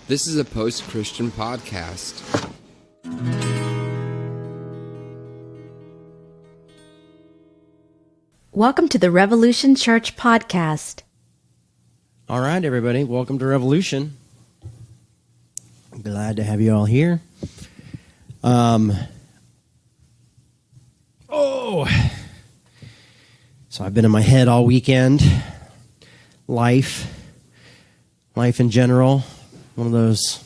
This is a post-Christian podcast. Welcome to the Revolution Church podcast. All right, everybody. Welcome to Revolution. I'm glad to have you all here. So I've been in my head all weekend. Life in general. One of those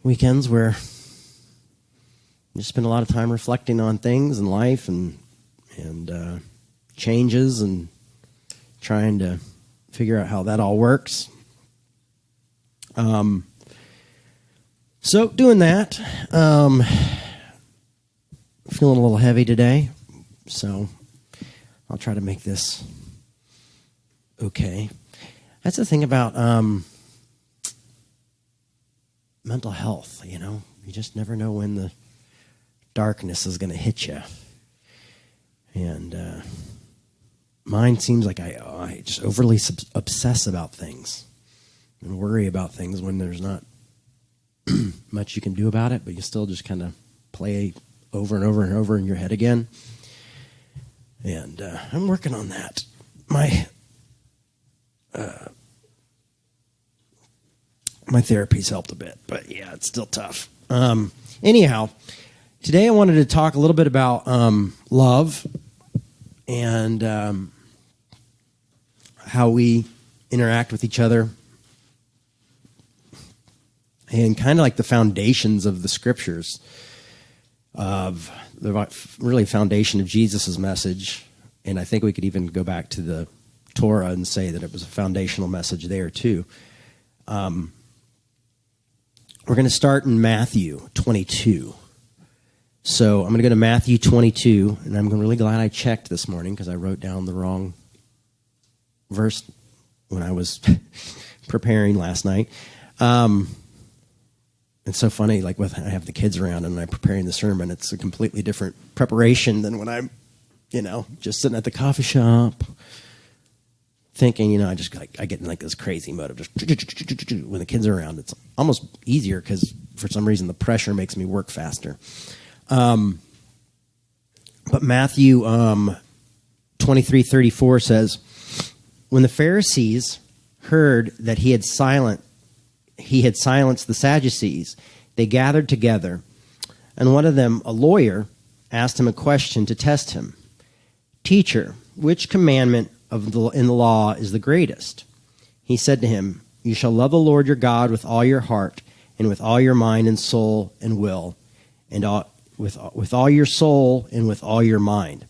weekends where you spend a lot of time reflecting on things in life and changes and trying to figure out how that all works. So doing that, feeling a little heavy today, so I'll try to make this okay. That's the thing about mental health, you know. You just never know when the darkness is going to hit you. And mine seems like I just overly obsess about things and worry about things when there's not much you can do about it, but you still just kind of play over and over and over in your head again. And I'm working on that. My therapy's helped a bit, but yeah, it's still tough. Anyhow, today I wanted to talk a little bit about love and how we interact with each other and kind of like the foundations of the scriptures of the really foundation of Jesus' message. And I think we could even go back to the Torah and say that it was a foundational message there too. We're going to start in Matthew 22. So I'm going to go to Matthew 22, and I'm really glad I checked this morning because I wrote down the wrong verse when I was preparing last night. It's so funny, like I have the kids around and I'm preparing the sermon. It's a completely different preparation than when I'm, just sitting at the coffee shop thinking, I get in like this crazy mode of just when the kids are around. It's almost easier because for some reason the pressure makes me work faster. But Matthew 23:34 says, when the Pharisees heard that he had silenced the Sadducees, they gathered together, and one of them, a lawyer, asked him a question to test him. Teacher, which commandment in the law is the greatest? He said to him, you shall love the Lord your God with all your heart and with all your mind and soul and will, and with all your soul and with all your mind.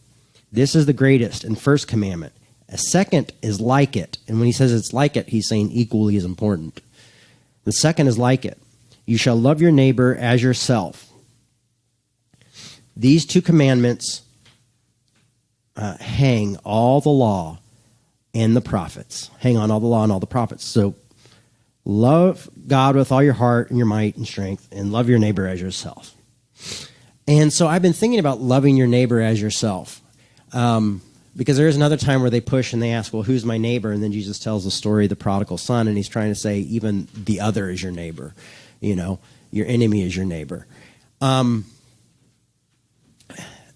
This is the greatest and first commandment. A second is like it. And when he says it's like it, he's saying equally as important. The second is like it. You shall love your neighbor as yourself. These two commandments hang all the law and the prophets. Hang on all the law and all the prophets. So love God with all your heart and your might and strength, and love your neighbor as yourself. And so I've been thinking about loving your neighbor as yourself. Because there is another time where they push and they ask, well, who's my neighbor? And then Jesus tells the story of the prodigal son, and he's trying to say even the other is your neighbor. Your enemy is your neighbor.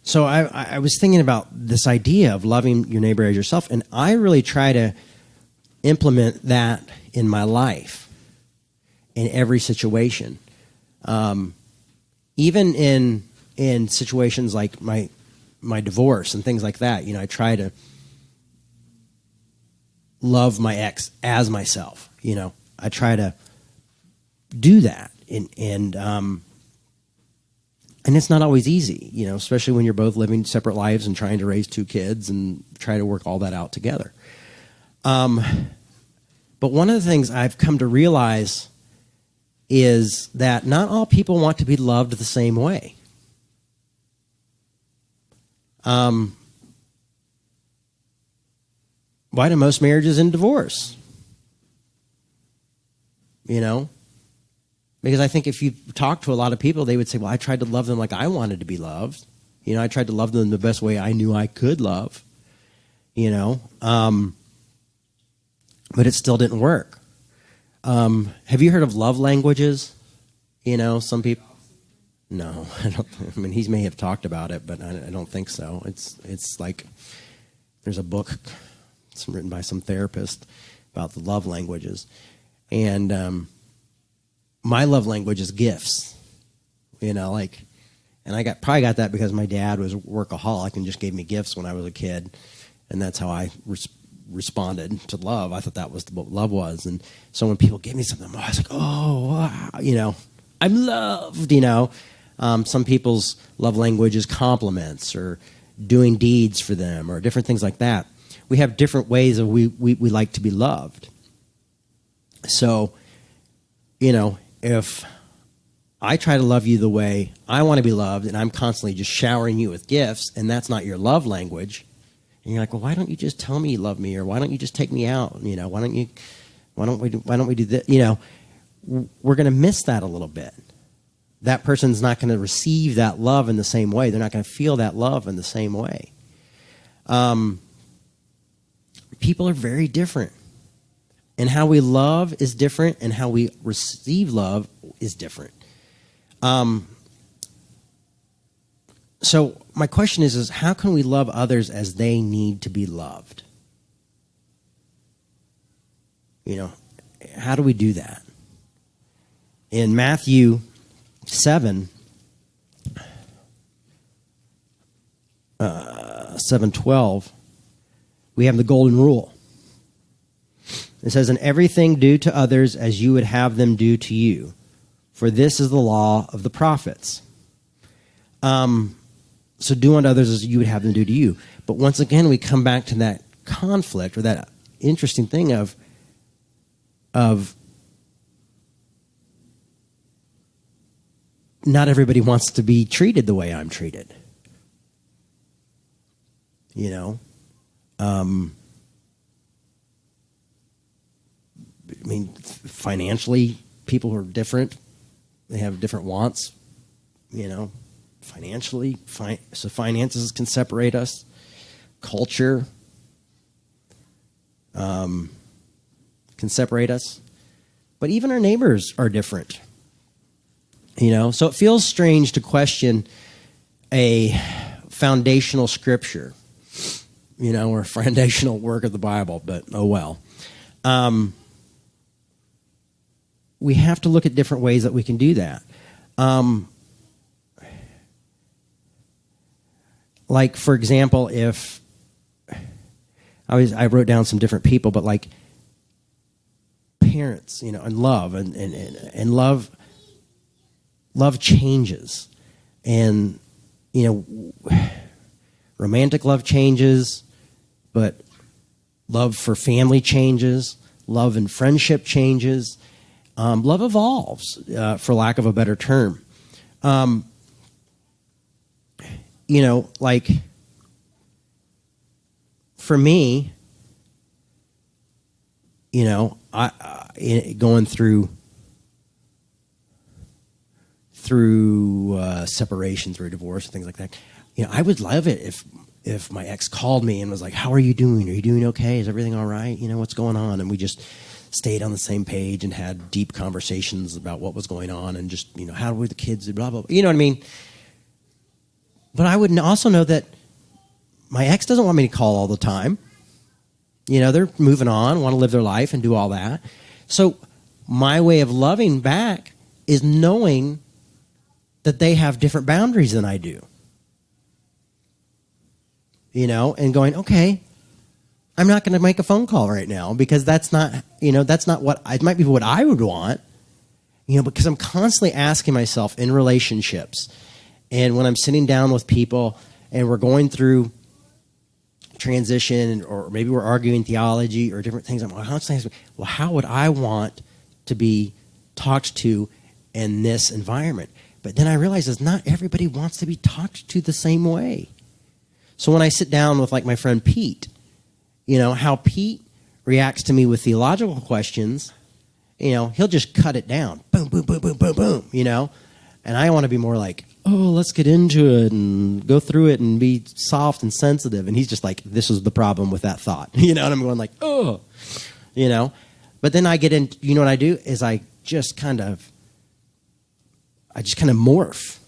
So I was thinking about this idea of loving your neighbor as yourself, and I really try to implement that in my life, in every situation. Even in situations like my divorce and things like that, I try to love my ex as myself. I try to do that, and it's not always easy, especially when you're both living separate lives and trying to raise two kids and try to work all that out together. But one of the things I've come to realize is that not all people want to be loved the same way. Why do most marriages end divorce? Because I think if you talk to a lot of people, they would say, well, I tried to love them like I wanted to be loved. I tried to love them the best way I knew I could love. But it still didn't work. Have you heard of love languages? Some people. No, I don't. I mean, he may have talked about it, but I don't think so. It's like there's a book. It's written by some therapist about the love languages, and my love language is gifts. And I probably got that because my dad was a workaholic and just gave me gifts when I was a kid, and that's how I responded to love. I thought that was what love was, and so when people gave me something, I was like, oh, wow, I'm loved. Some people's love language is compliments or doing deeds for them or different things like that. We have different ways of we like to be loved. So, if I try to love you the way I want to be loved, and I'm constantly just showering you with gifts, and that's not your love language, and you're like, well, why don't you just tell me you love me, or why don't you just take me out? Why don't we do this? We're going to miss that a little bit. That person's not going to receive that love in the same way. They're not going to feel that love in the same way. People are very different. And how we love is different, and how we receive love is different. So my question is how can we love others as they need to be loved? How do we do that? In Matthew 7:12, we have the golden rule. It says, "In everything do to others as you would have them do to you, for this is the law of the prophets." So do unto others as you would have them do to you. But once again, we come back to that conflict, or that interesting thing of not everybody wants to be treated the way I'm treated. Financially, people are different. They have different wants, financially. So finances can separate us. Culture can separate us. But even our neighbors are different. So it feels strange to question a foundational scripture, or a foundational work of the Bible, but oh well. We have to look at different ways that we can do that. Like, for example, if I wrote down some different people, but like parents, and love, and love changes, and romantic love changes, but love for family changes, love and friendship changes, love evolves, for lack of a better term. Like for me, I going through separation, through divorce, and things like that. I would love it if my ex called me and was like, "How are you doing? Are you doing okay? Is everything all right? What's going on?" And we just stayed on the same page and had deep conversations about what was going on, and just how were the kids, blah blah blah. You know what I mean? But I would also know that my ex doesn't want me to call all the time. They're moving on, want to live their life and do all that. So my way of loving back is knowing that they have different boundaries than I do. And going, okay, I'm not going to make a phone call right now because that's not what, it might be what I would want, because I'm constantly asking myself in relationships, and when I'm sitting down with people and we're going through transition, or maybe we're arguing theology or different things, I'm constantly asking, well, how would I want to be talked to in this environment? But then I realize that not everybody wants to be talked to the same way. So when I sit down with like my friend Pete, how Pete reacts to me with theological questions, he'll just cut it down. Boom, boom, boom, boom, boom, boom, And I want to be more like, oh, let's get into it and go through it and be soft and sensitive. And he's just like, this is the problem with that thought. And I'm going like, oh, But then I get in, you know what I do is I just kind of morph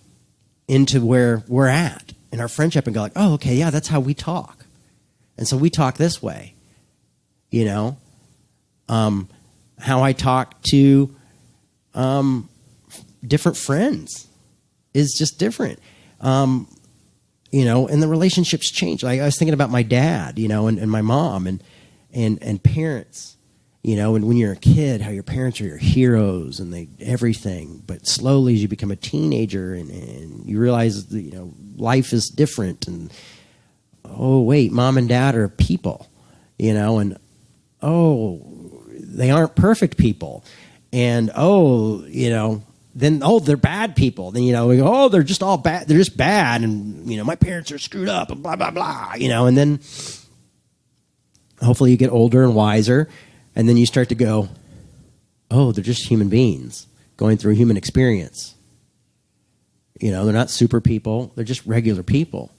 into where we're at in our friendship and go like, oh, okay, yeah, that's how we talk. And so we talk this way, you know. How I talk to different friends is just different. You know, and the relationships change. Like I was thinking about my dad, you know, and my mom and parents, you know, and when you're a kid, how your parents are your heroes and everything. But slowly as you become a teenager and you realize that, you know, life is different and, oh, wait, mom and dad are people, you know, and, oh, they aren't perfect people. And, oh, you know, then, oh, they're bad people. Then, you know, we go, oh, they're just all bad. They're just bad. And, you know, my parents are screwed up and blah, blah, blah, you know. And then hopefully you get older and wiser. And then you start to go, oh, they're just human beings going through a human experience. You know, they're not super people. They're just regular people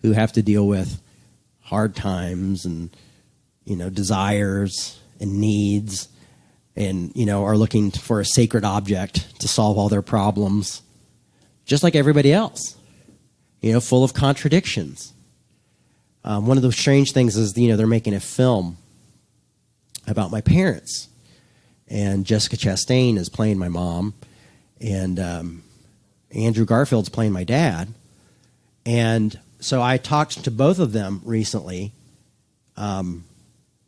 who have to deal with hard times and, you know, desires and needs. And, you know, are looking for a sacred object to solve all their problems, just like everybody else, you know, full of contradictions. One of the strange things is, you know, they're making a film about my parents. And Jessica Chastain is playing my mom. And Andrew Garfield's playing my dad. And so I talked to both of them recently on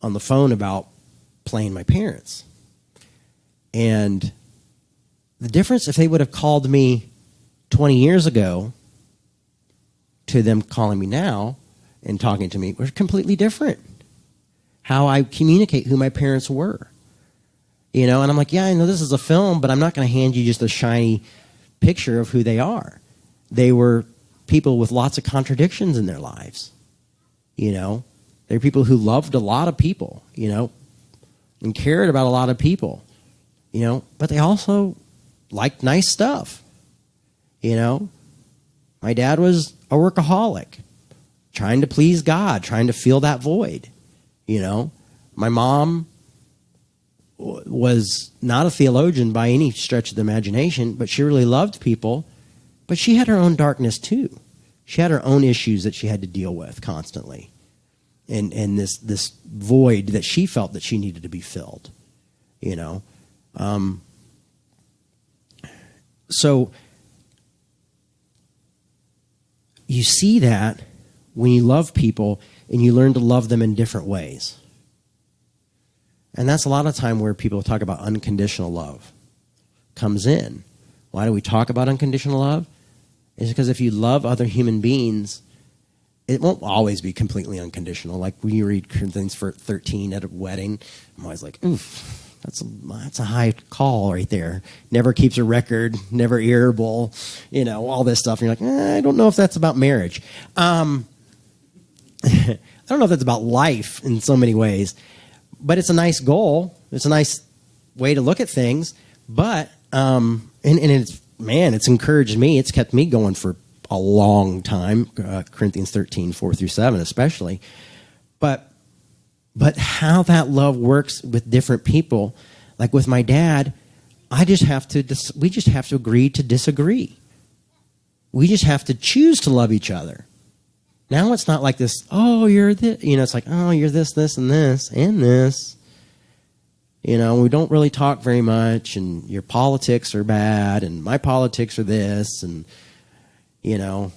the phone about playing my parents. And the difference, if they would have called me 20 years ago to them calling me now and talking to me, was completely different. How I communicate who my parents were. You know, and I'm like, yeah, I know this is a film, but I'm not going to hand you just a shiny picture of who they are. They were people with lots of contradictions in their lives. You know, they're people who loved a lot of people, you know, and cared about a lot of people. You know, but they also liked nice stuff. You know, my dad was a workaholic, trying to please God, trying to fill that void. You know, my mom was not a theologian by any stretch of the imagination, but she really loved people. But she had her own darkness too. She had her own issues that she had to deal with constantly, and this void that she felt that she needed to be filled. You know. So you see that when you love people and you learn to love them in different ways. And that's a lot of time where people talk about unconditional love comes in. Why do we talk about unconditional love? It's because if you love other human beings, it won't always be completely unconditional. Like when you read Corinthians 13 at a wedding, I'm always like, oof. That's a high call right there. Never keeps a record, never irritable, you know, all this stuff. And you're like, I don't know if that's about marriage. I don't know if that's about life in so many ways. But it's a nice goal. It's a nice way to look at things. But, and it's encouraged me. It's kept me going for a long time. Corinthians 13, 4-7 especially. But how that love works with different people, like with my dad, we just have to agree to disagree. We just have to choose to love each other. Now it's not like this, oh, you're this, you know, it's like, oh, you're this, this, and this, and this. You know, we don't really talk very much, and your politics are bad, and my politics are this, and, you know,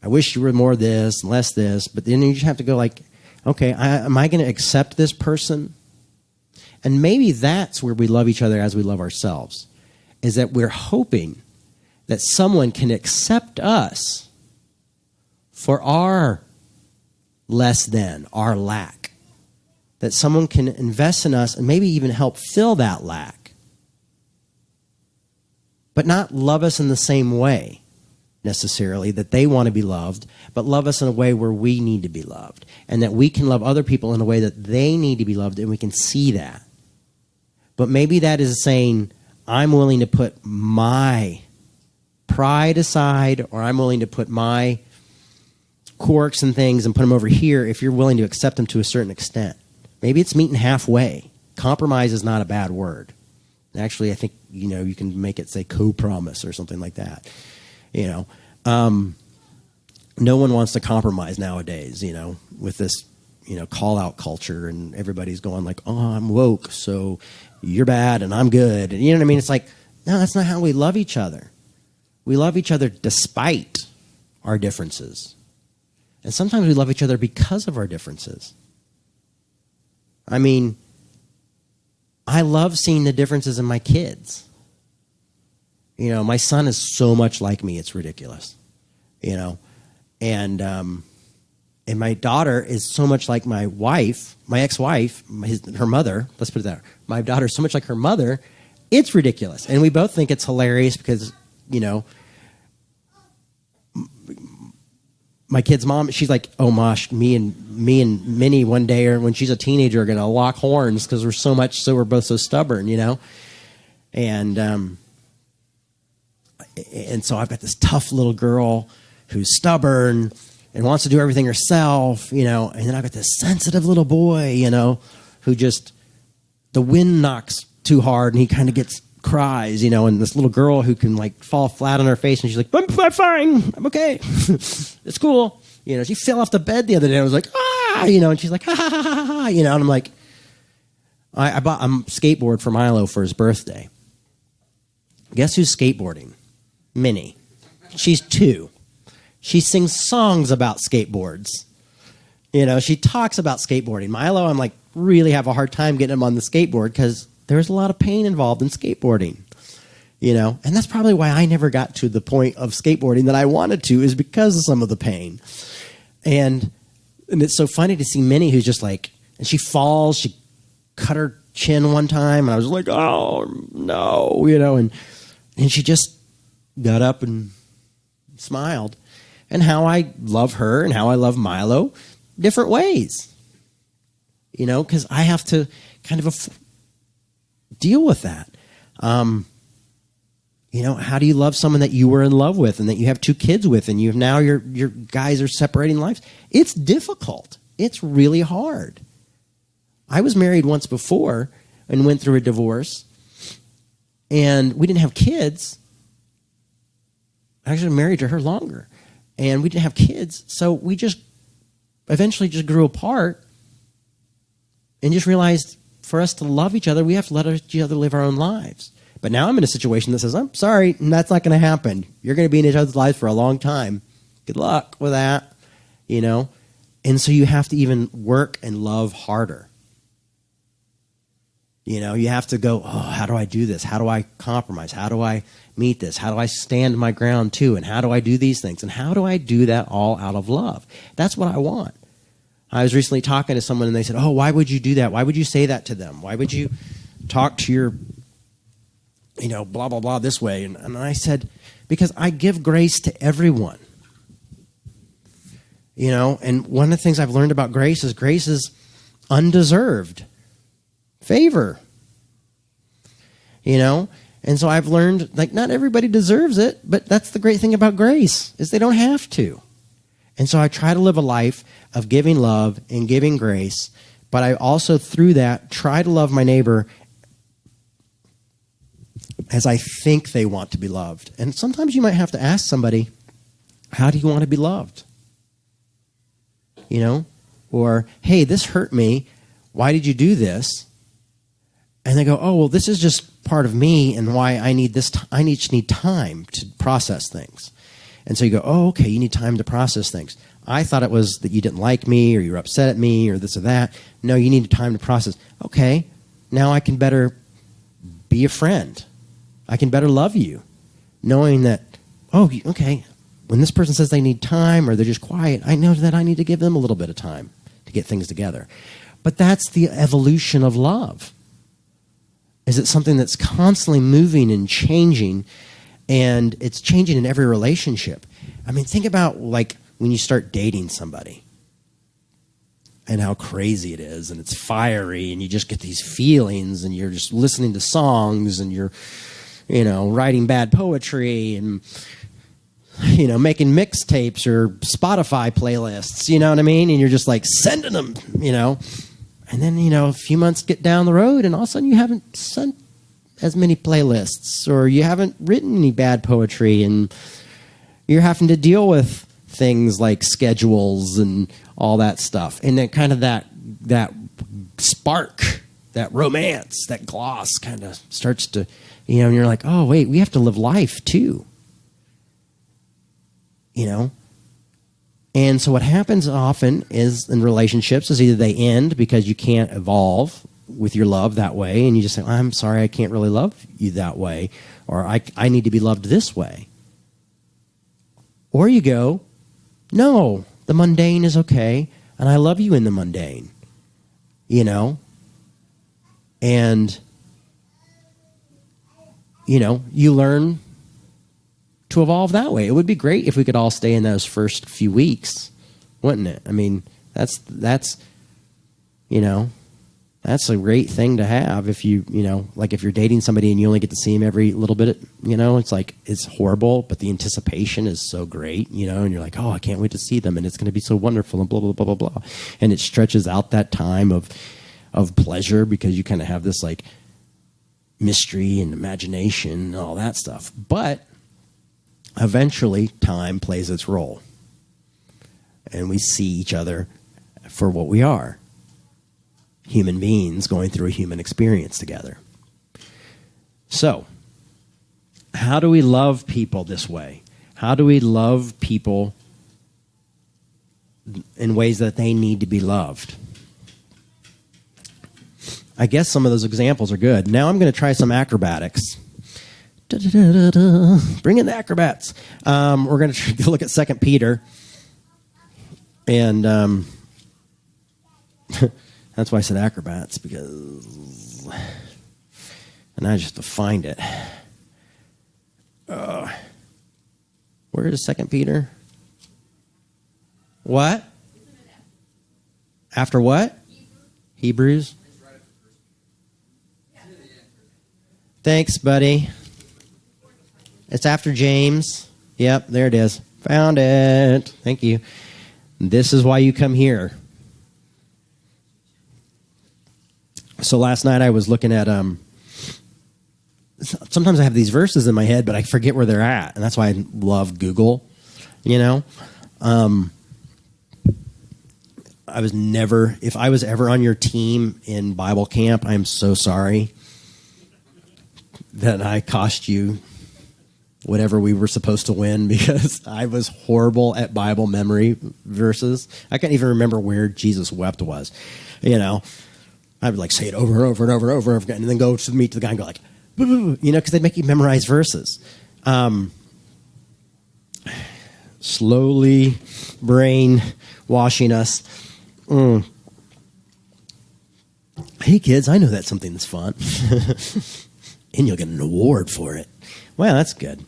I wish you were more this and less this, but then you just have to go like, okay, am I going to accept this person? And maybe that's where we love each other as we love ourselves, is that we're hoping that someone can accept us for our less than, our lack. That someone can invest in us and maybe even help fill that lack. But not love us in the same way, necessarily, that they want to be loved, but love us in a way where we need to be loved. And that we can love other people in a way that they need to be loved, and we can see that. But maybe that is saying, I'm willing to put my pride aside, or I'm willing to put my quirks and things and put them over here if you're willing to accept them to a certain extent. Maybe it's meeting halfway. compromise is not a bad word. Actually, I think, you can make it say co-promise or something like that. No one wants to compromise nowadays, with this, call-out culture, and everybody's going like, oh, I'm woke, so you're bad and I'm good. And you know what I mean? It's like, no, that's not how we love each other. We love each other despite our differences. And sometimes we love each other because of our differences. I mean, I love seeing the differences in my kids. My son is so much like me, it's ridiculous. And my daughter is so much like my wife, my ex-wife, her mother. Let's put it that way. My daughter is so much like her mother, it's ridiculous. And we both think it's hilarious because, my kid's mom, she's like, oh, Mosh, me and Minnie one day, or when she's a teenager, are going to lock horns because we're both so stubborn, And so I've got this tough little girl who's stubborn and wants to do everything herself, and then I've got this sensitive little boy, who just, the wind knocks too hard and he kind of cries, and this little girl who can like fall flat on her face and she's like, I'm fine, I'm okay, it's cool. She fell off the bed the other day. I was like, and she's like, ha ha ha ha ha, and I'm like, I bought a skateboard for Milo for his birthday. Guess who's skateboarding? Minnie. She's 2. She sings songs about skateboards. She talks about skateboarding. Milo, I'm like, really have a hard time getting him on the skateboard because there's a lot of pain involved in skateboarding. And that's probably why I never got to the point of skateboarding that I wanted to, is because of some of the pain. And it's so funny to see Minnie, who's just like, and she falls, she cut her chin one time, and I was like, oh, no, and she just got up and smiled. And how I love her and how I love Milo, different ways. Because I have to kind of deal with that. How do you love someone that you were in love with and that you have 2 kids with, and now your guys are separating lives? It's difficult. It's really hard. I was married once before and went through a divorce, and we didn't have kids. I actually married to her longer, and we didn't have kids, so we just eventually just grew apart and just realized for us to love each other, we have to let each other live our own lives. But now I'm in a situation that says, I'm sorry, that's not going to happen. You're going to be in each other's lives for a long time. Good luck with that, And so you have to even work and love harder. You have to go, oh, how do I do this? How do I compromise? How do I meet this? How do I stand my ground too? And how do I do these things? And how do I do that all out of love? That's what I want. I was recently talking to someone and they said, oh, why would you do that? Why would you say that to them? Why would you talk to your, blah, blah, blah this way? And I said, because I give grace to everyone. And one of the things I've learned about grace is undeserved favor. And so I've learned, like, not everybody deserves it, but that's the great thing about grace, is they don't have to. And so I try to live a life of giving love and giving grace, but I also, through that, try to love my neighbor as I think they want to be loved. And sometimes you might have to ask somebody, how do you want to be loved? Or, hey, this hurt me. Why did you do this? And they go, oh, well, this is just part of me and why I need this. I need time to process things. And so you go, oh, okay, you need time to process things. I thought it was that you didn't like me or you were upset at me or this or that. No, you need time to process. Okay, now I can better be a friend. I can better love you, knowing that, oh, okay, when this person says they need time or they're just quiet, I know that I need to give them a little bit of time to get things together. But that's the evolution of love. Is it something that's constantly moving and changing, and it's changing in every relationship? I mean, think about like when you start dating somebody and how crazy it is, and it's fiery, and you just get these feelings, and you're just listening to songs, and you're, writing bad poetry, and, making mixtapes or Spotify playlists, you know what I mean? And you're just like sending them, And then, a few months get down the road, and all of a sudden you haven't sent as many playlists, or you haven't written any bad poetry, and you're having to deal with things like schedules and all that stuff. And then kind of that spark, that romance, that gloss kind of starts to, and you're like, oh, wait, we have to live life too. And so what happens often is in relationships is either they end because you can't evolve with your love that way, and you just say, I'm sorry, I can't really love you that way, or I need to be loved this way. Or you go, no, the mundane is okay, and I love you in the mundane, And, you learn to evolve that way. It would be great if we could all stay in those first few weeks, wouldn't it? I mean, that's a great thing to have if like if you're dating somebody and you only get to see him every little bit, it's like, it's horrible, but the anticipation is so great, and you're like, oh, I can't wait to see them, and it's going to be so wonderful, and blah, blah, blah, blah, blah. And it stretches out that time of pleasure because you kind of have this like mystery and imagination and all that stuff. But eventually time plays its role, and we see each other for what we are. Human beings going through a human experience together. So, how do we love people this way? How do we love people in ways that they need to be loved? I guess some of those examples are good. Now I'm going to try some acrobatics. Bring in the acrobats. We're going to look at 2 Peter. And that's why I said acrobats, because... And I just have to find it. Where is 2 Peter? What? After what? Hebrews? Thanks, buddy. It's after James. Yep, there it is. Found it. Thank you. This is why you come here. So last night I was looking at... Sometimes I have these verses in my head, but I forget where they're at. And that's why I love Google, If I was ever on your team in Bible camp, I'm so sorry that I cost you whatever we were supposed to win, because I was horrible at Bible memory verses. I can't even remember where Jesus wept was, I would say it over and over and over and over again, and then go to meet the guy and go like, because they make you memorize verses. Slowly brain washing us. Hey kids, I know that's something that's fun. And you'll get an award for it. Well, that's good.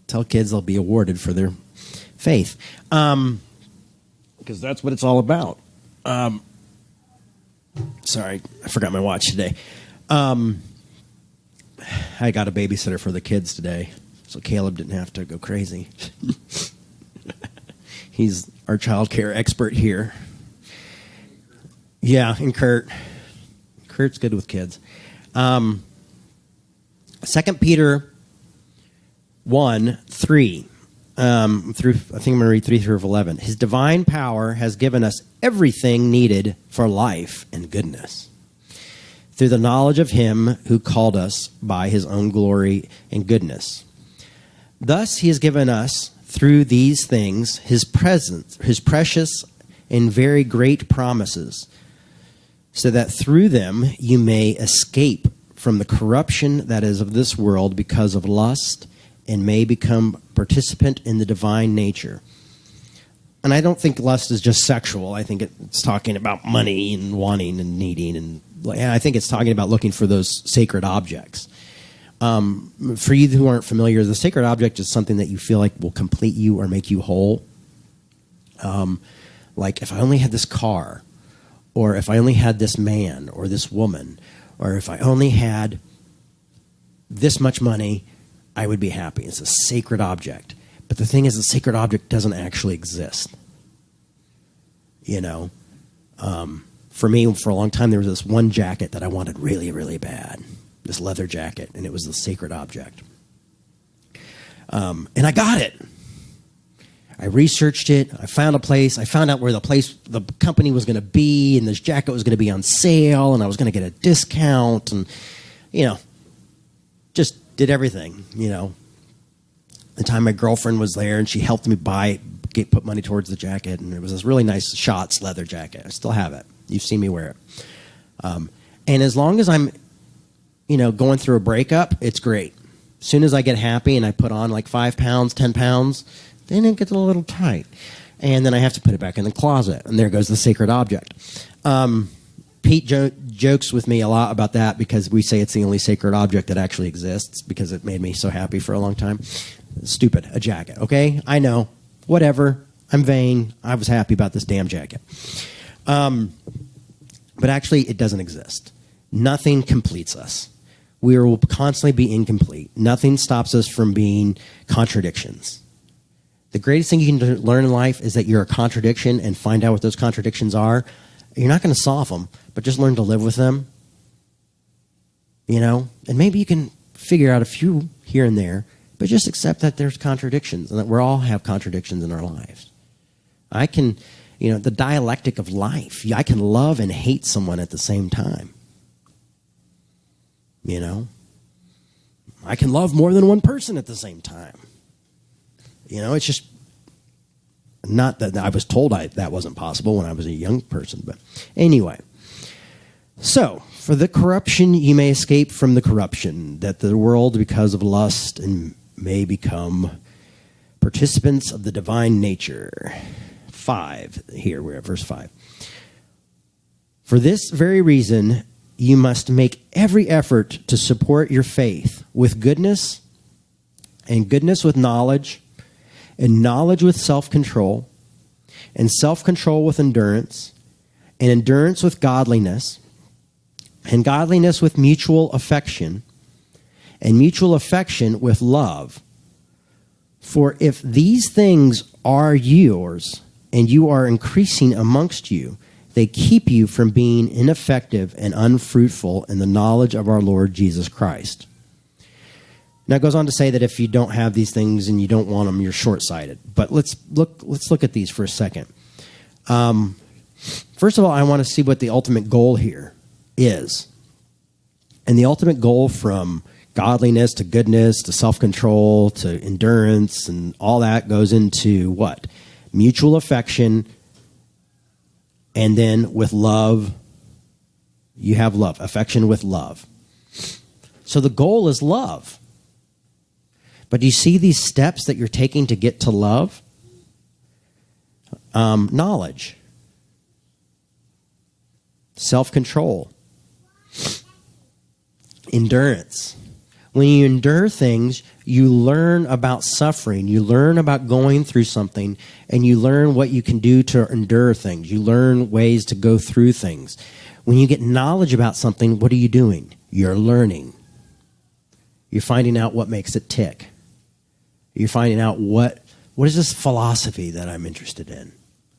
Tell kids they'll be awarded for their faith. Because that's what it's all about. Sorry, I forgot my watch today. I got a babysitter for the kids today, so Caleb didn't have to go crazy. He's our child care expert here. Yeah, and Kurt. Kurt's good with kids. 2 Peter 1:3 through, I think I'm going to read 3 through 11. His divine power has given us everything needed for life and goodness, through the knowledge of him who called us by his own glory and goodness. Thus he has given us, through these things, his presence, his precious and very great promises, so that through them you may escape from the corruption that is of this world because of lust, and may become participant in the divine nature. And I don't think lust is just sexual. I think it's talking about money and wanting and needing, and I think it's talking about looking for those sacred objects. For you who aren't familiar, the sacred object is something that you feel like will complete you or make you whole. Like if I only had this car, or if I only had this man or this woman, or if I only had this much money, I would be happy. It's a sacred object. But the thing is, the sacred object doesn't actually exist. for me, for a long time, there was this one jacket that I wanted really, really bad, this leather jacket, and it was the sacred object. And I got it. I researched it. I found a place. I found out where the company was going to be, and this jacket was going to be on sale, and I was going to get a discount, and, just did everything, The time my girlfriend was there, and she helped me put money towards the jacket, and it was this really nice Schatz leather jacket. I still have it. You've seen me wear it. And as long as I'm, going through a breakup, it's great. As soon as I get happy and I put on like 5 pounds, 10 pounds, then it gets a little tight. And then I have to put it back in the closet, and there goes the sacred object. Pete jokes with me a lot about that because we say it's the only sacred object that actually exists because it made me so happy for a long time. Stupid, a jacket, okay? I know. Whatever. I'm vain. I was happy about this damn jacket. But actually, it doesn't exist. Nothing completes us. We will constantly be incomplete. Nothing stops us from being contradictions. The greatest thing you can learn in life is that you're a contradiction and find out what those contradictions are. You're not going to solve them, but just learn to live with them. And maybe you can figure out a few here and there, but just accept that there's contradictions and that we all have contradictions in our lives. I can, the dialectic of life. I can love and hate someone at the same time. I can love more than one person at the same time. It's just not that I was told that wasn't possible when I was a young person. But anyway, so for the corruption, you may escape from the corruption, that the world, because of lust, and may become participants of the divine nature. 5, here we're at verse 5. For this very reason, you must make every effort to support your faith with goodness, and goodness with knowledge, and knowledge with self-control, and self-control with endurance, and endurance with godliness, and godliness with mutual affection, and mutual affection with love. For if these things are yours, and you are increasing amongst you, they keep you from being ineffective and unfruitful in the knowledge of our Lord Jesus Christ. Now it goes on to say that if you don't have these things and you don't want them, you're short-sighted. But let's look at these for a second. First of all, I want to see what the ultimate goal here is. And the ultimate goal, from godliness to goodness to self-control to endurance and all that, goes into what? Mutual affection, and then with love, you have love. Affection with love. So the goal is love. But do you see these steps that you're taking to get to love? Knowledge. Self-control. Endurance. When you endure things, you learn about suffering. You learn about going through something, and you learn what you can do to endure things. You learn ways to go through things. When you get knowledge about something, what are you doing? You're learning. You're finding out what makes it tick. You're finding out what is this philosophy that I'm interested in.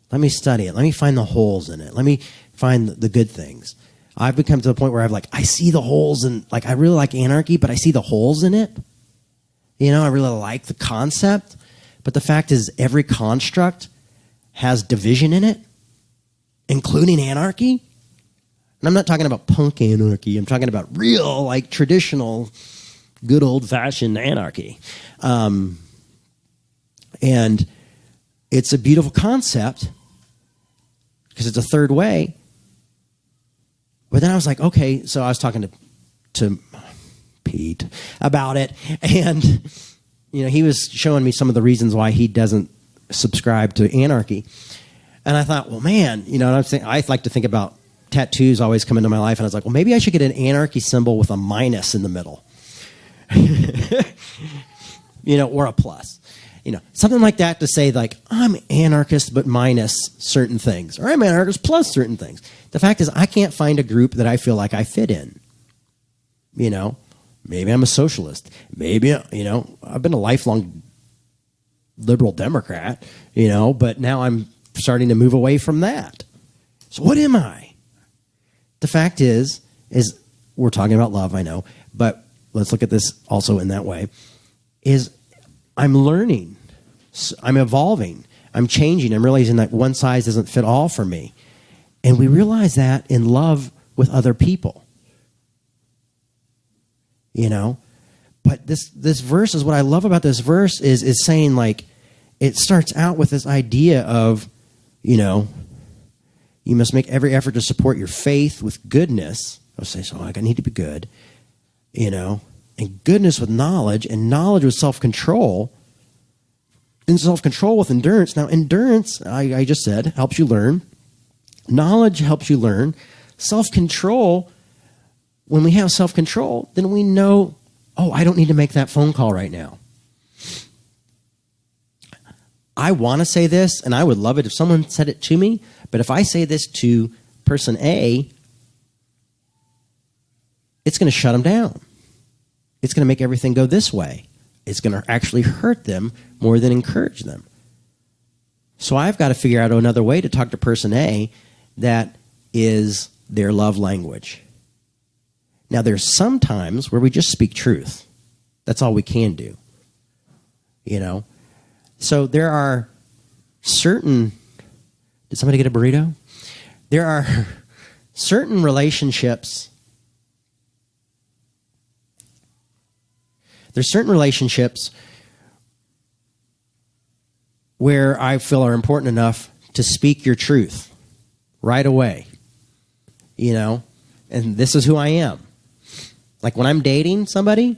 Let me study it. Let me find the holes in it. Let me find the good things. I've become to the point where I see the holes in, I really like anarchy, but I see the holes in it. I really like the concept. But the fact is, every construct has division in it, including anarchy. And I'm not talking about punk anarchy. I'm talking about real, traditional, good old-fashioned anarchy. And it's a beautiful concept because it's a third way. But then I was like, okay, so I was talking to Pete about it, and he was showing me some of the reasons why he doesn't subscribe to anarchy. And I thought, well, man, I like to think about tattoos always come into my life, and I was like, well, maybe I should get an anarchy symbol with a minus in the middle. Or a plus. Something like that, to say I'm anarchist but minus certain things, or I'm anarchist plus certain things. The fact is, I can't find a group that I feel like I fit in. Maybe I'm a socialist. Maybe, I've been a lifelong liberal Democrat, but now I'm starting to move away from that. So what am I? the fact is we're talking about love, I know, but let's look at this also in that way, is I'm learning, I'm evolving, I'm changing, I'm realizing that one size doesn't fit all for me. And we realize that in love with other people. You know? But this verse is what I love about this verse is saying, like, it starts out with this idea of, you know, you must make every effort to support your faith with goodness. I'll say, so I need to be good, you know, and goodness with knowledge, and knowledge with self-control, and self-control with endurance. Now, endurance, I just said, helps you learn. Knowledge helps you learn. Self-control, when we have self-control, then we know, oh, I don't need to make that phone call right now. I want to say this, and I would love it if someone said it to me, but if I say this to person A, it's going to shut them down. It's going to make everything go this way. It's going to actually hurt them more than encourage them. So I've got to figure out another way to talk to person A that is their love language. Now, there's some times where we just speak truth. That's all we can do. You know? So there are certain... Did somebody get a burrito? There are certain relationships... There's certain relationships where I feel are important enough to speak your truth right away. You know? And this is who I am. Like when I'm dating somebody,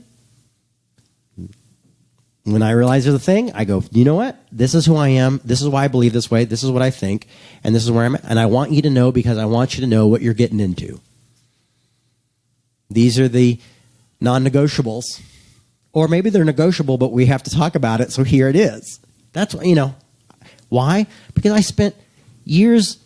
when I realize there's a thing, I go, you know what? This is who I am. This is why I believe this way. This is what I think. And this is where I'm at. And I want you to know because I want you to know what you're getting into. These are the non-negotiables. Or maybe they're negotiable, but we have to talk about it, so here it is. That's what, you know. Why? Because I spent years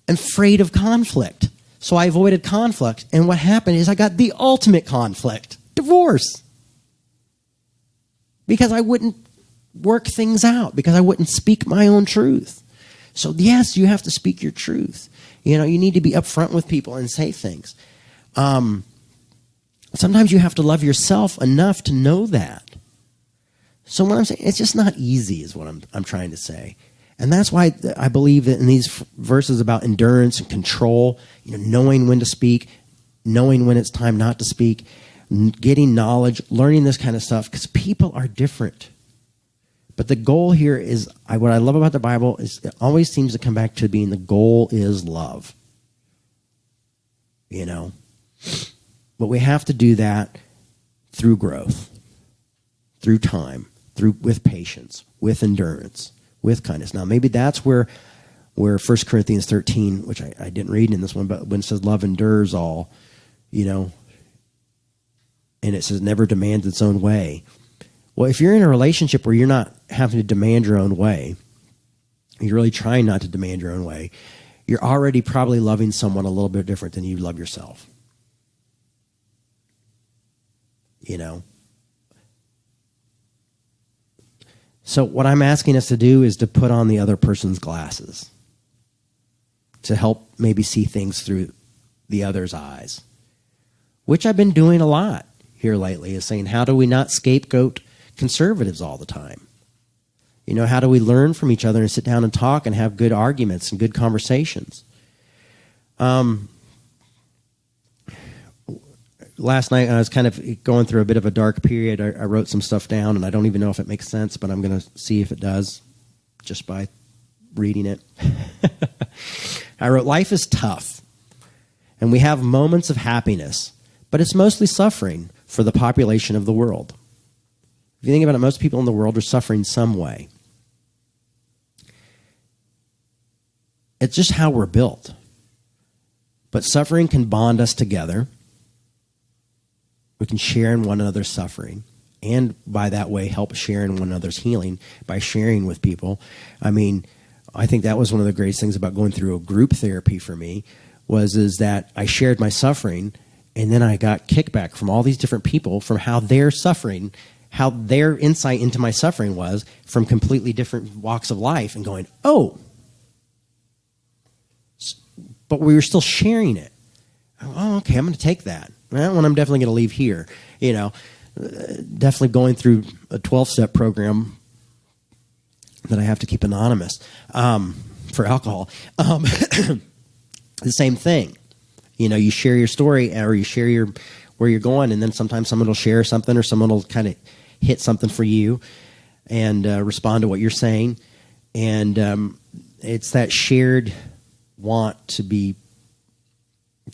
afraid of conflict. So I avoided conflict. And what happened is I got the ultimate conflict. Divorce. Because I wouldn't work things out. Because I wouldn't speak my own truth. So yes, you have to speak your truth. You know, you need to be upfront with people and say things. Sometimes you have to love yourself enough to know that. So what I'm saying, it's just not easy is what I'm trying to say. And that's why I believe that in these verses about endurance and control, you know, knowing when to speak, knowing when it's time not to speak, getting knowledge, learning this kind of stuff, because people are different. But the goal here is, what I love about the Bible is it always seems to come back to being the goal is love. You know? But we have to do that through growth, through time, with patience, with endurance, with kindness. Now, maybe that's where 1 Corinthians 13, which I didn't read in this one, but when it says love endures all, you know, and it says never demands its own way. Well, if you're in a relationship where you're not having to demand your own way, you're really trying not to demand your own way, you're already probably loving someone a little bit different than you love yourself. You know? So what I'm asking us to do is to put on the other person's glasses to help maybe see things through the other's eyes, which I've been doing a lot here lately, is saying, how do we not scapegoat conservatives all the time? You know, how do we learn from each other and sit down and talk and have good arguments and good conversations? Last night, I was kind of going through a bit of a dark period. I wrote some stuff down, and I don't even know if it makes sense, but I'm going to see if it does just by reading it. I wrote, life is tough, and we have moments of happiness, but it's mostly suffering for the population of the world. If you think about it, most people in the world are suffering some way. It's just how we're built. But suffering can bond us together. We can share in one another's suffering, and by that way help share in one another's healing by sharing with people. I mean, I think that was one of the greatest things about going through a group therapy for me is that I shared my suffering, and then I got kickback from all these different people from how they're suffering, how their insight into my suffering was from completely different walks of life, and going, oh, but we were still sharing it. Oh, okay, I'm going to take that. That one I'm definitely going to leave here. Definitely going through a 12-step program that I have to keep anonymous for alcohol. The same thing. You share your story or you share where you're going, and then sometimes someone will share something or someone will kind of hit something for you and respond to what you're saying. And it's that shared want to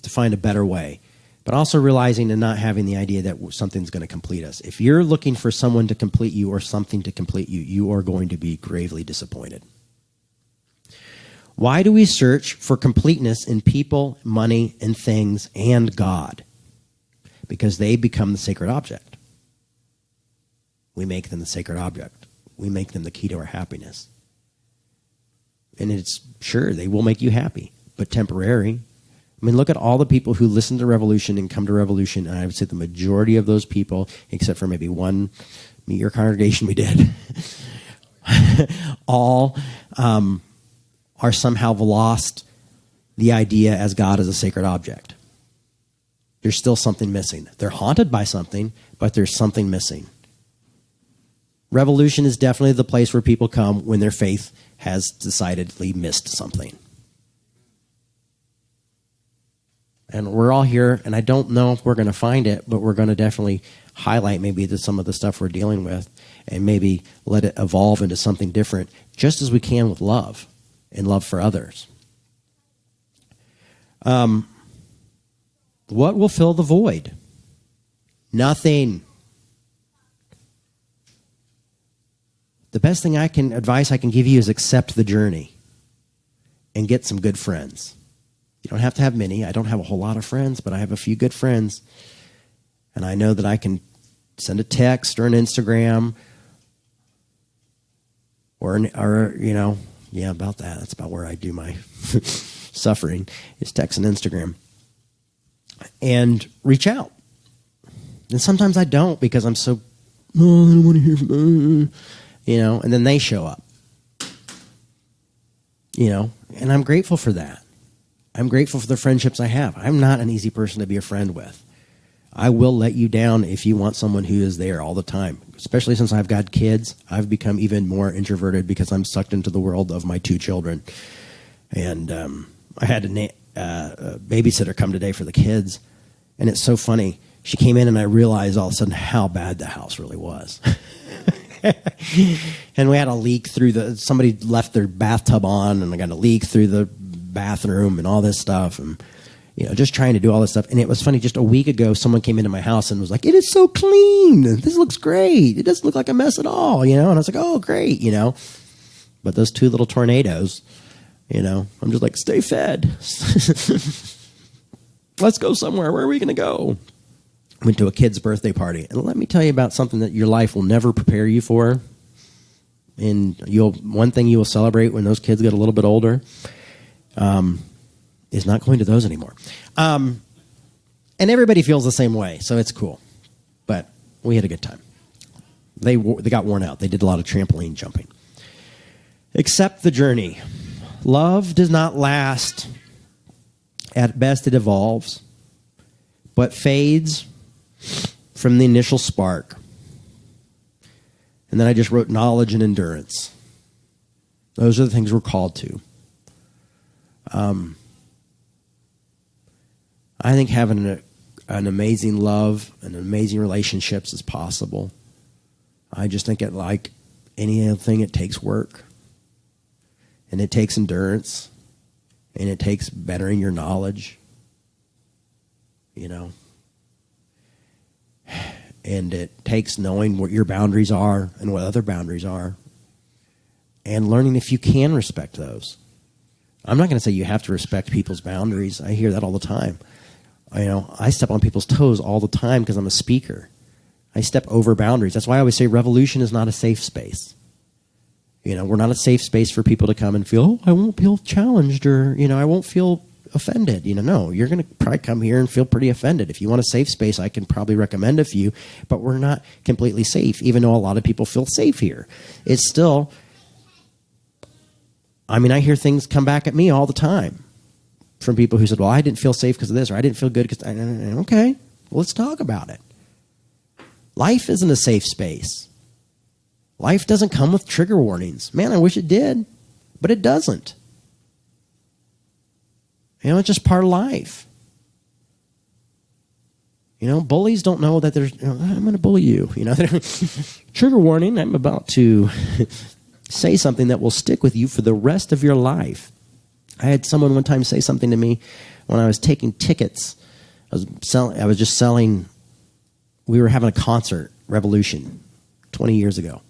find a better way, but also realizing and not having the idea that something's going to complete us. If you're looking for someone to complete you or something to complete you, you are going to be gravely disappointed. Why do we search for completeness in people, money, and things, and God? Because they become the sacred object. We make them the sacred object. We make them the key to our happiness. And it's sure, they will make you happy, but temporary. I mean, look at all the people who listen to Revolution and come to Revolution, and I would say the majority of those people, except for maybe one Meet Your Congregation we did, all are somehow lost the idea as God as a sacred object. There's still something missing. They're haunted by something, but there's something missing. Revolution is definitely the place where people come when their faith has decidedly missed something. And we're all here, and I don't know if we're going to find it, but we're going to definitely highlight maybe some of the stuff we're dealing with and maybe let it evolve into something different, just as we can with love and love for others. What will fill the void? Nothing. The best advice I can give you is accept the journey and get some good friends. You don't have to have many. I don't have a whole lot of friends, but I have a few good friends. And I know that I can send a text or an Instagram or about that. That's about where I do my suffering, is text and Instagram. And reach out. And sometimes I don't because I'm so, I don't want to hear from, and then they show up. And I'm grateful for that. I'm grateful for the friendships I have. I'm not an easy person to be a friend with. I will let you down if you want someone who is there all the time. Especially since I've got kids, I've become even more introverted because I'm sucked into the world of my 2 children. And I had a babysitter come today for the kids, and it's so funny. She came in, and I realized all of a sudden how bad the house really was. And we had a leak through somebody left their bathtub on, and I got a leak through the bathroom and all this stuff, and just trying to do all this stuff. And it was funny, just a week ago someone came into my house and was like, it is so clean, this looks great, it doesn't look like a mess at all, and I was like, oh great, but those 2 little tornadoes, I'm just like, stay fed. Let's go somewhere. Where are we going to go? Went to a kid's birthday party, and let me tell you about something that your life will never prepare you for. And one thing you will celebrate when those kids get a little bit older is not going to those anymore. And everybody feels the same way, so it's cool. But we had a good time. They got worn out. They did a lot of trampoline jumping. Accept the journey. Love does not last. At best, it evolves, but fades from the initial spark. And then I just wrote knowledge and endurance. Those are the things we're called to. I think having an amazing love and amazing relationships is possible. I just think like any other thing, it takes work. And it takes endurance. And it takes bettering your knowledge. And it takes knowing what your boundaries are and what other boundaries are. And learning if you can respect those. I'm not going to say you have to respect people's boundaries. I hear that all the time. I step on people's toes all the time because I'm a speaker. I step over boundaries. That's why I always say Revolution is not a safe space. We're not a safe space for people to come and feel, I won't feel challenged or, I won't feel offended. No, you're going to probably come here and feel pretty offended. If you want a safe space, I can probably recommend a few, but we're not completely safe, even though a lot of people feel safe here. It's still, I hear things come back at me all the time. from people who said, well, I didn't feel safe because of this, or I didn't feel good because... Okay, well, let's talk about it. Life isn't a safe space. Life doesn't come with trigger warnings. Man, I wish it did, but it doesn't. It's just part of life. Bullies don't know that there's, I'm going to bully you. Trigger warning, I'm about to say something that will stick with you for the rest of your life. I had someone one time say something to me when I was taking tickets. I was just selling, we were having a concert, Revolution, 20 years ago.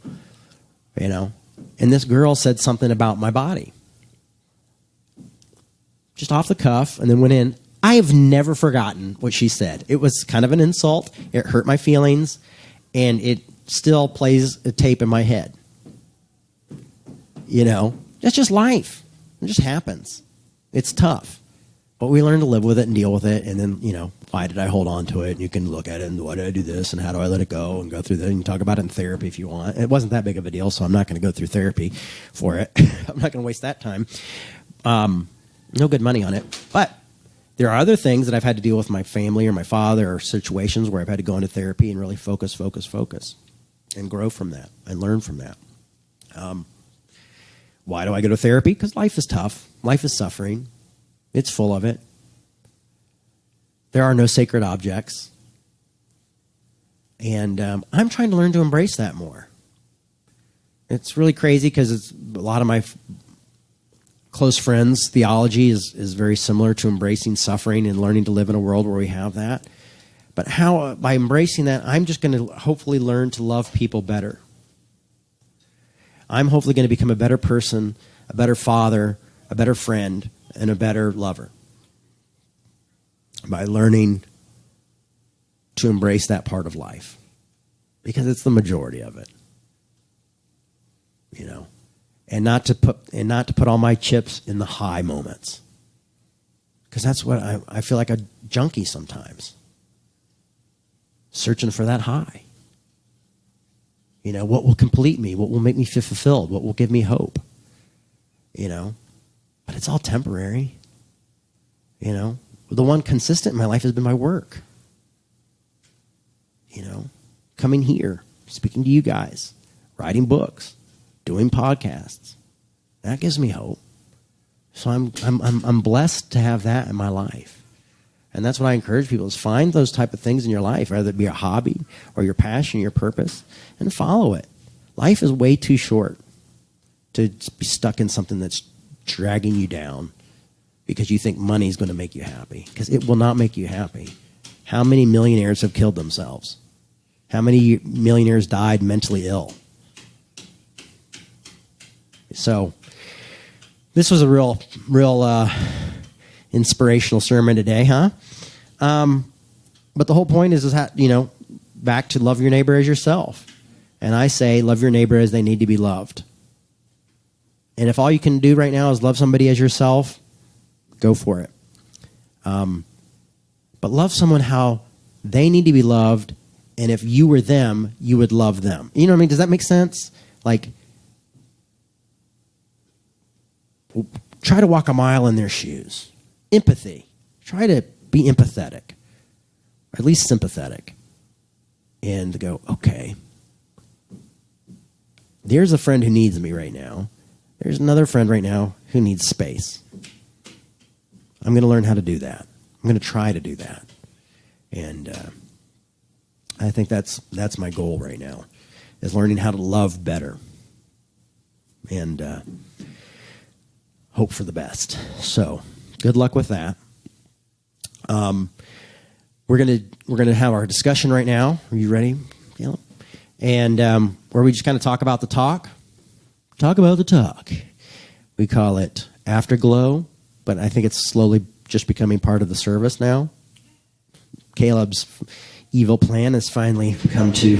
And this girl said something about my body. Just off the cuff, and then went in. I have never forgotten what she said. It was kind of an insult. It hurt my feelings, and it still plays a tape in my head. That's just life. It just happens. It's tough. But we learn to live with it and deal with it, and then, why did I hold on to it? And you can look at it, and why did I do this, and how do I let it go, and go through that, and you can talk about it in therapy if you want. It wasn't that big of a deal, so I'm not going to go through therapy for it. I'm not going to waste that time. No good money on it. But there are other things that I've had to deal with my family or my father, or situations where I've had to go into therapy and really focus, and grow from that and learn from that. Why do I go to therapy? Because life is tough. Life is suffering. It's full of it. There are no sacred objects. And I'm trying to learn to embrace that more. It's really crazy because it's a lot of my close friends' theology is very similar to embracing suffering and learning to live in a world where we have that. But how, by embracing that, I'm just going to hopefully learn to love people better. I'm hopefully going to become a better person, a better father, a better friend, and a better lover by learning to embrace that part of life, because it's the majority of it. And not to put all my chips in the high moments, because that's what I feel like a junkie sometimes, searching for that high. What will complete me? What will make me feel fulfilled? What will give me hope? But it's all temporary. The one consistent in my life has been my work. Coming here, speaking to you guys, writing books, doing podcasts. That gives me hope. So I'm blessed to have that in my life. And that's what I encourage people, is find those type of things in your life, whether it be a hobby or your passion, your purpose, and follow it. Life is way too short to be stuck in something that's dragging you down because you think money is going to make you happy, because it will not make you happy. How many millionaires have killed themselves? How many millionaires died mentally ill? So this was a real inspirational sermon today, huh? But the whole point is how, back to love your neighbor as yourself. And I say, love your neighbor as they need to be loved. And if all you can do right now is love somebody as yourself, go for it. But love someone how they need to be loved. And if you were them, you would love them. You know what I mean? Does that make sense? Like, try to walk a mile in their shoes. Empathy. Try to be empathetic, or at least sympathetic, and go, okay, there's a friend who needs me right now. There's another friend right now who needs space. I'm going to learn how to do that. I'm going to try to do that. And I think that's my goal right now, is learning how to love better and hope for the best. So good luck with that. We're gonna have our discussion right now. Are you ready, Caleb? And where we just kind of talk about the talk. Talk about the talk. We call it Afterglow, but I think it's slowly just becoming part of the service now. Caleb's evil plan has finally come to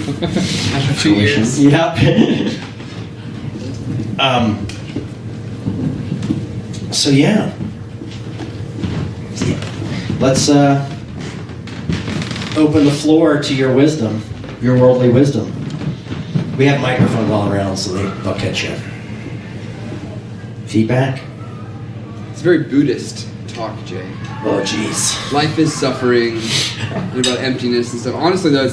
fruition. Yep. So yeah. Let's open the floor to your wisdom, your worldly wisdom. We have microphones all around, so they'll catch you. Feedback? It's very Buddhist talk, Jay. Oh, jeez. Life is suffering, and about emptiness and stuff. Honestly, though,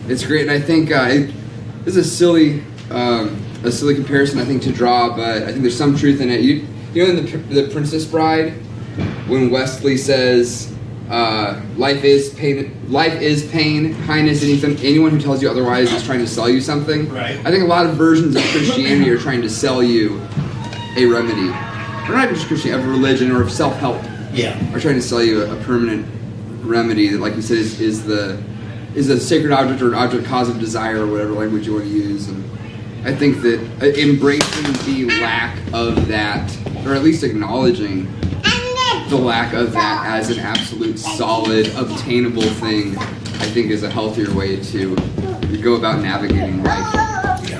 it's great, and I think this is a silly comparison, I think, to draw, but I think there's some truth in it. You know, in the Princess Bride, when Wesley says, "Life is pain. Kindness, anyone who tells you otherwise is trying to sell you something." Right. I think a lot of versions of Christianity are trying to sell you a remedy, or not just Christianity, of religion or of self-help. Yeah. Are trying to sell you a permanent remedy that, like you said, is a sacred object or an object cause of desire, or whatever language you want to use. And I think that embracing the lack of that, or at least acknowledging the lack of that as an absolute solid, obtainable thing, I think is a healthier way to go about navigating life. Yeah.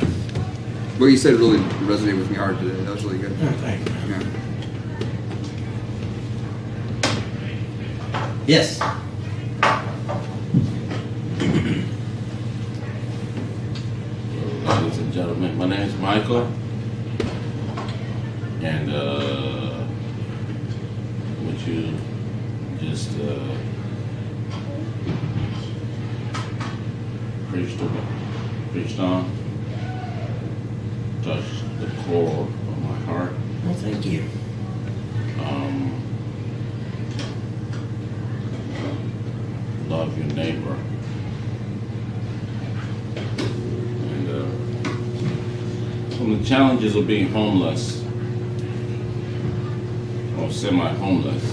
What you said really resonated with me hard today. That was really good. Oh, thank you. Yeah. Yes. Ladies and gentlemen, my name is Michael, and what you just preached on touched the core of my heart. Well, thank you. Love your neighbor. And from the challenges of being homeless or semi-homeless,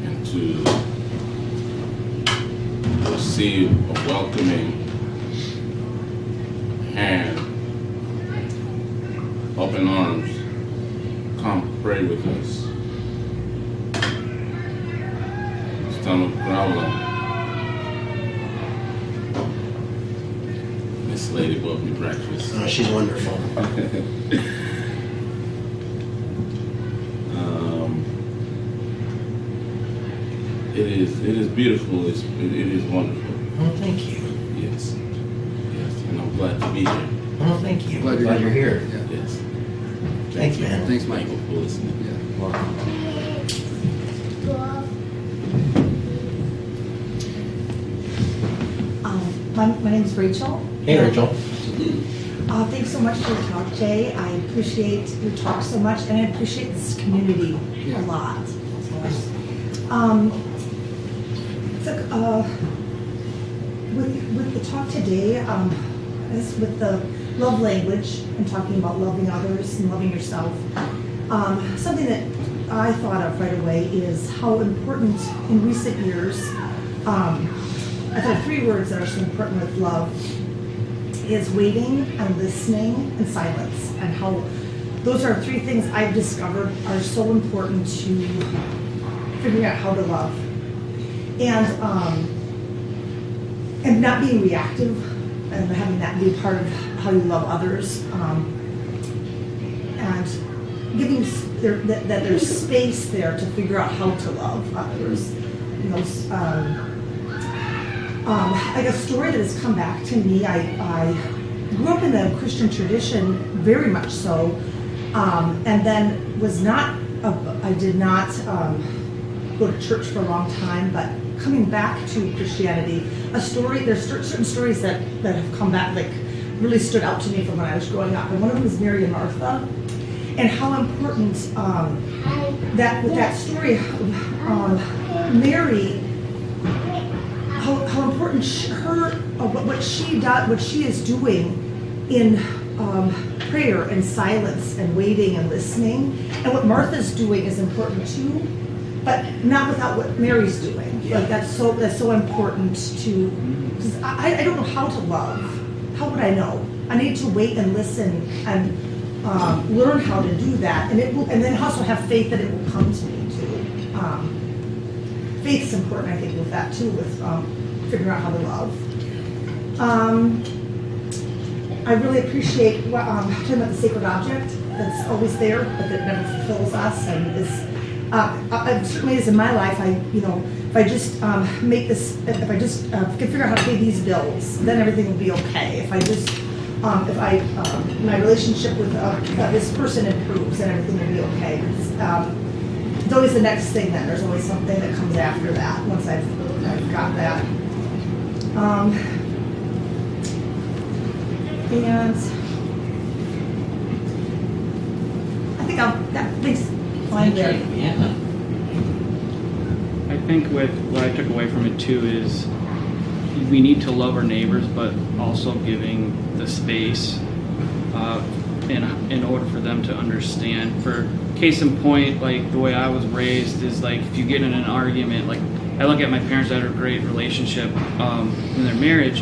and to receive a welcoming hand, open arms, come pray with us. Stomach growling. This lady bought me breakfast. Oh, she's wonderful. It is beautiful. It is wonderful. Oh, thank you. Yes, and I'm glad to be here. Oh, thank you. Glad Glad you're here. Yeah. Yes. Thanks, man. Thanks, Thank Michael. you for listening. Yeah. Welcome. My name is Rachel. Hey, Rachel. Thanks so much for the talk, Jay. I appreciate your talk so much, and I appreciate this community a lot. With the talk today, as with the love language and talking about loving others and loving yourself, something that I thought of right away is how important in recent years, I thought 3 words that are so important with love is waiting and listening and silence, and how those are 3 things I've discovered are so important to figuring out how to love. And not being reactive and having that be part of how you love others, and giving that there's space there to figure out how to love others. You know, like a story that has come back to me. I grew up in the Christian tradition, very much so, and then I did not go to church for a long time, but coming back to Christianity, there's certain stories that have come back, like really stood out to me from when I was growing up, and one of them is Mary and Martha, and how important that with that story, Mary, how important what she is doing in prayer and silence and waiting and listening, and what Martha's doing is important too, but not without what Mary's doing. Yeah. Like that's so important to, because I don't know how to love. How would I know? I need to wait and listen and learn how to do that, and then also have faith that it will come to me too. Faith's important, I think, with that too, with figuring out how to love. I really appreciate talking about the sacred object that's always there, but that never fulfills us, and is certainly is in my life. If I just can figure out how to pay these bills, then everything will be okay. If I just if my relationship with this person improves, then everything will be okay. It's always the next thing. Then there's always something that comes after that. Once I've got that, and I think that makes fine there. Yeah. I think what I took away from it too is we need to love our neighbors, but also giving the space in order for them to understand. For case in point, like the way I was raised is like if you get in an argument, like I look at my parents that had a great relationship in their marriage,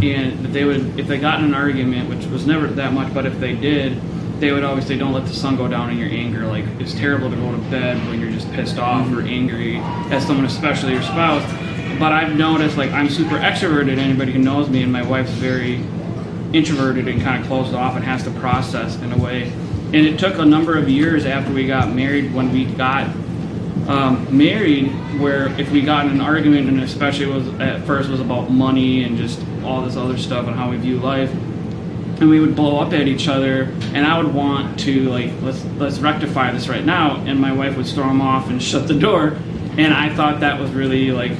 and they would, if they got in an argument, which was never that much, but if they did, they would always say, don't let the sun go down in your anger. Like, it's terrible to go to bed when you're just pissed off or angry at someone, especially your spouse. But I've noticed, like, I'm super extroverted, anybody who knows me, and my wife's very introverted and kind of closed off and has to process in a way. And it took a number of years after we got married, when we got married, where if we got in an argument, and especially at first was about money and just all this other stuff and how we view life, and we would blow up at each other, and I would want to, like, let's rectify this right now, and my wife would storm off and shut the door, and I thought that was really like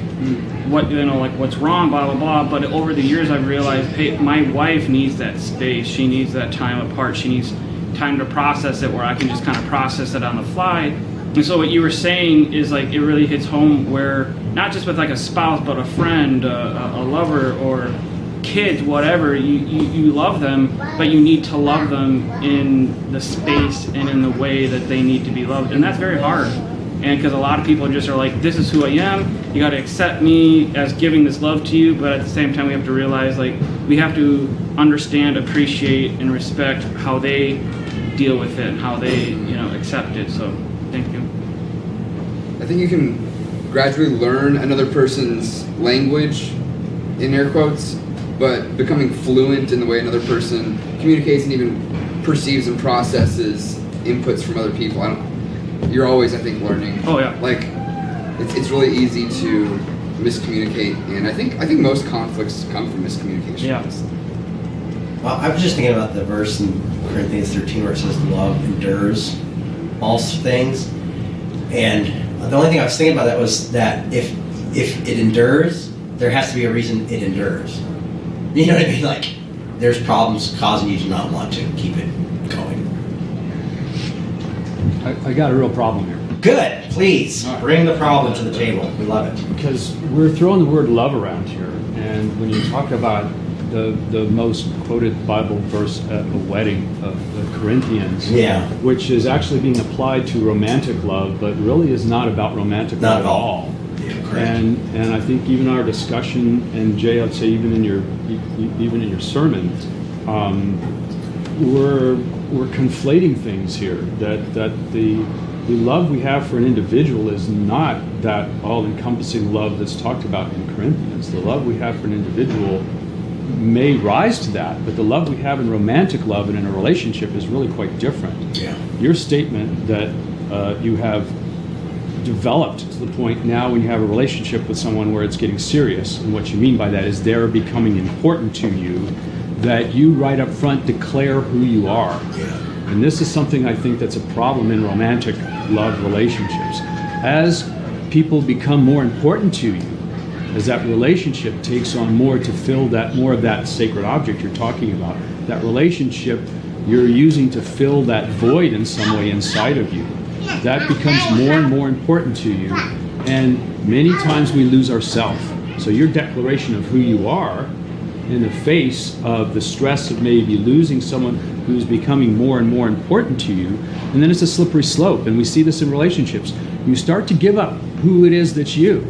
what's wrong, blah blah blah. But over the years I've realized, hey, my wife needs that space, she needs that time apart, she needs time to process it where I can just kind of process it on the fly. And so what you were saying is like it really hits home, where not just with like a spouse, but a friend, a lover, or kids, whatever, you love them, but you need to love them in the space and in the way that they need to be loved, and that's very hard. And because a lot of people just are like, this is who I am, you got to accept me as giving this love to you, but at the same time we have to realize, like, we have to understand, appreciate, and respect how they deal with it and how they accept it. So thank you. I think you can gradually learn another person's language, in air quotes, but becoming fluent in the way another person communicates and even perceives and processes inputs from other people. You're always, I think, learning. Oh yeah. Like, it's really easy to miscommunicate, and I think most conflicts come from miscommunication. Yeah. Well, I was just thinking about the verse in Corinthians 13 where it says love endures all things, and the only thing I was thinking about that was that if it endures, there has to be a reason it endures. You know what I mean? Like, there's problems causing you to not want to keep it going. I got a real problem here. Good. Please bring the problem to the table. We love it. Because we're throwing the word love around here, and when you talk about the most quoted Bible verse at a wedding of the Corinthians, which is actually being applied to romantic love, but really is not about romantic love at all. And I think even our discussion, and Jay, I'd say even in your sermon, we're conflating things here. That the love we have for an individual is not that all-encompassing love that's talked about in Corinthians. The love we have for an individual may rise to that, but the love we have in romantic love and in a relationship is really quite different. Yeah. Your statement that you have developed to the point now when you have a relationship with someone where it's getting serious, and what you mean by that is they're becoming important to you, that you right up front declare who you are. Yeah. And this is something I think that's a problem in romantic love relationships. As people become more important to you, as that relationship takes on more to fill that more of that sacred object you're talking about, that relationship you're using to fill that void in some way inside of you, that becomes more and more important to you, and many times we lose ourselves. So your declaration of who you are in the face of the stress of maybe losing someone who's becoming more and more important to you, and then it's a slippery slope, and we see this in relationships. You start to give up who it is that's you.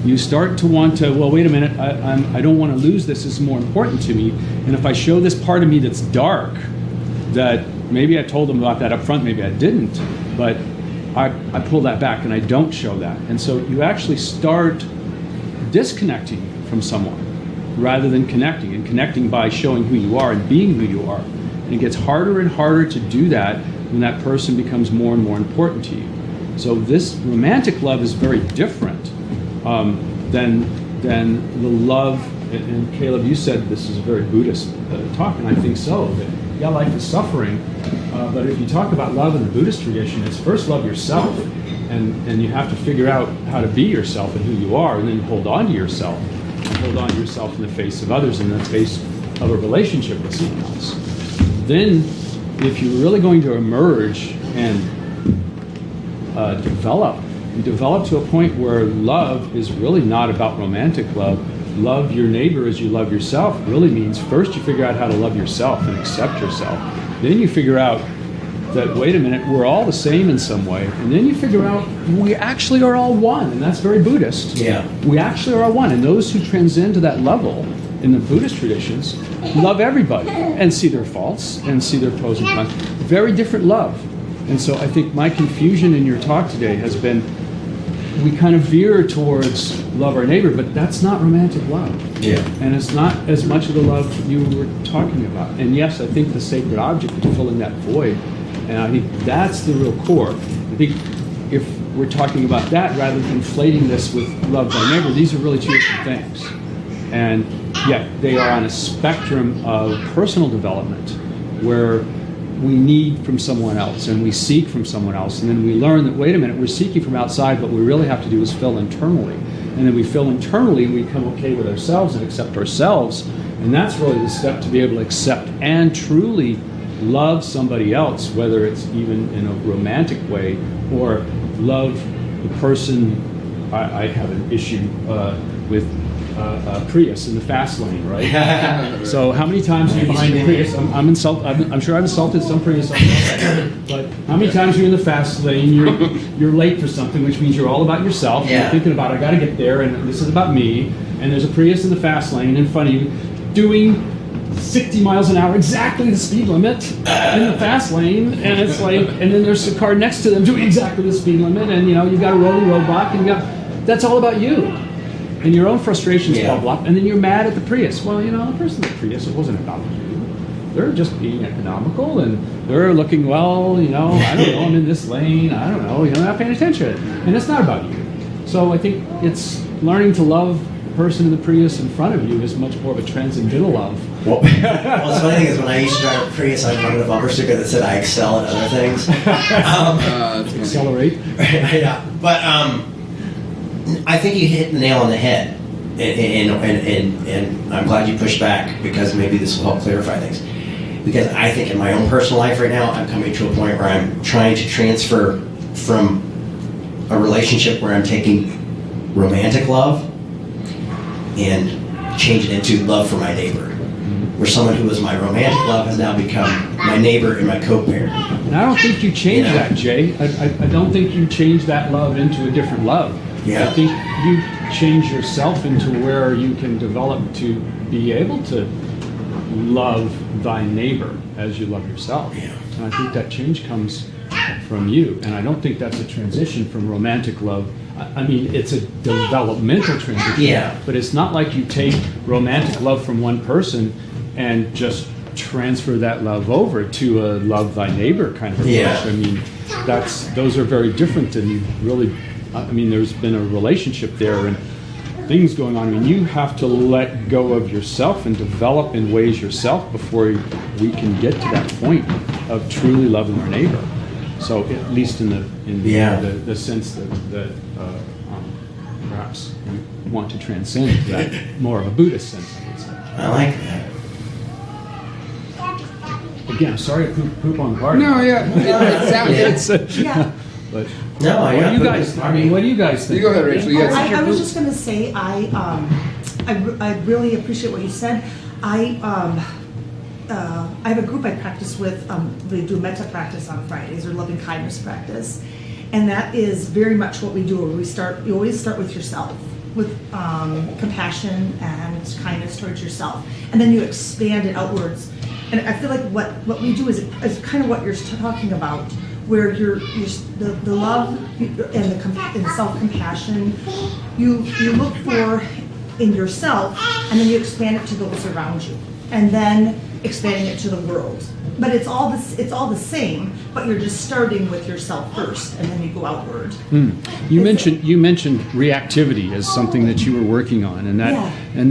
You start to want to, well, wait a minute, I don't want to lose this is more important to me, and if I show this part of me that's dark, that maybe I told them about that up front, maybe I didn't, but I pull that back and I don't show that. And so you actually start disconnecting from someone rather than connecting, and connecting by showing who you are and being who you are. And it gets harder and harder to do that when that person becomes more and more important to you. So this romantic love is very different than the love and Caleb, you said this is a very Buddhist talk, and I think so. That yeah, life is suffering, but if you talk about love in the Buddhist tradition, it's first love yourself, and you have to figure out how to be yourself and who you are, and then hold on to yourself, and hold on to yourself in the face of others, in the face of a relationship with someone else. Then, if you're really going to emerge and develop to a point where love is really not about romantic love. Love your neighbor as you love yourself really means first you figure out how to love yourself and accept yourself. Then you figure out that, wait a minute, we're all the same in some way. And then you figure out we actually are all one, and that's very Buddhist. Yeah. We actually are all one. And those who transcend to that level in the Buddhist traditions love everybody and see their faults and see their pros and cons. Very different love. And so I think my confusion in your talk today has been we kind of veer towards love our neighbor, but that's not romantic love. Yeah. And it's not as much of the love you were talking about. And yes, I think the sacred object is filling that void, and I think that's the real core. I think if we're talking about that rather than conflating this with love thy neighbor, these are really two different things. And yet they are on a spectrum of personal development where we need from someone else and we seek from someone else, and then we learn that, wait a minute, we're seeking from outside, but what we really have to do is fill internally. And then we fill internally, we become okay with ourselves and accept ourselves, and that's really the step to be able to accept and truly love somebody else, whether it's even in a romantic way or love the person. I have an issue with Prius in the fast lane, right? So how many times are you behind the Prius? I'm sure I've insulted some Prius owners, but how many times are you in the fast lane? You're late for something, which means you're all about yourself. Yeah. You're thinking about, I got to get there, and this is about me. And there's a Prius in the fast lane in front of you, doing 60 miles an hour, exactly the speed limit in the fast lane, and it's like, and then there's a car next to them doing exactly the speed limit, and you've got a rolling roadblock, and that's all about you. And your own frustrations bubble up, and then you're mad at the Prius. Well, the person in the Prius, it wasn't about you. They're just being economical, and they're looking, well, I don't know, I'm in this lane, I don't know, they're not paying attention. And it's not about you. So I think it's learning to love the person in the Prius in front of you is much more of a transcendental love. Well, the funny thing is, when I used to drive a Prius, I wanted a bumper sticker that said I excel at other things. Accelerate. Yeah. But I think you hit the nail on the head, and I'm glad you pushed back, because maybe this will help clarify things. Because I think in my own personal life right now, I'm coming to a point where I'm trying to transfer from a relationship where I'm taking romantic love and change it into love for my neighbor. Where someone who was my romantic love has now become my neighbor and my co-parent. And I don't think you change that, Jay. I don't think you change that love into a different love. Yeah. I think you change yourself into where you can develop to be able to love thy neighbor as you love yourself. Yeah. And I think that change comes from you. And I don't think that's a transition from romantic love. I mean, it's a developmental transition. Yeah. But it's not like you take romantic love from one person and just transfer that love over to a love thy neighbor kind of approach. Yeah. I mean, those are very different, and you really, there's been a relationship there and things going on. I mean, you have to let go of yourself and develop in ways yourself before we can get to that point of truly loving our neighbor. So at least in the sense that perhaps we want to transcend that more of a Buddhist sense, I would say. I like that. Again, I'm sorry to poop on the party. No, yeah, it sounds. Yeah. But No, what do you guys? I mean, what do you guys think? You go ahead, Rachel. You guys. I was just going to say, I really appreciate what you said. I have a group I practice with. We do metta practice on Fridays, or loving kindness practice, and that is very much what we do. You always start with yourself, with compassion and kindness towards yourself, and then you expand it outwards. And I feel like what we do is kind of what you're talking about, where the love and the self-compassion you look for in yourself, and then you expand it to those around you, and then expanding it to the world. but it's all the same, but you're just starting with yourself first, and then you go outward. You mentioned reactivity as something that you were working on, and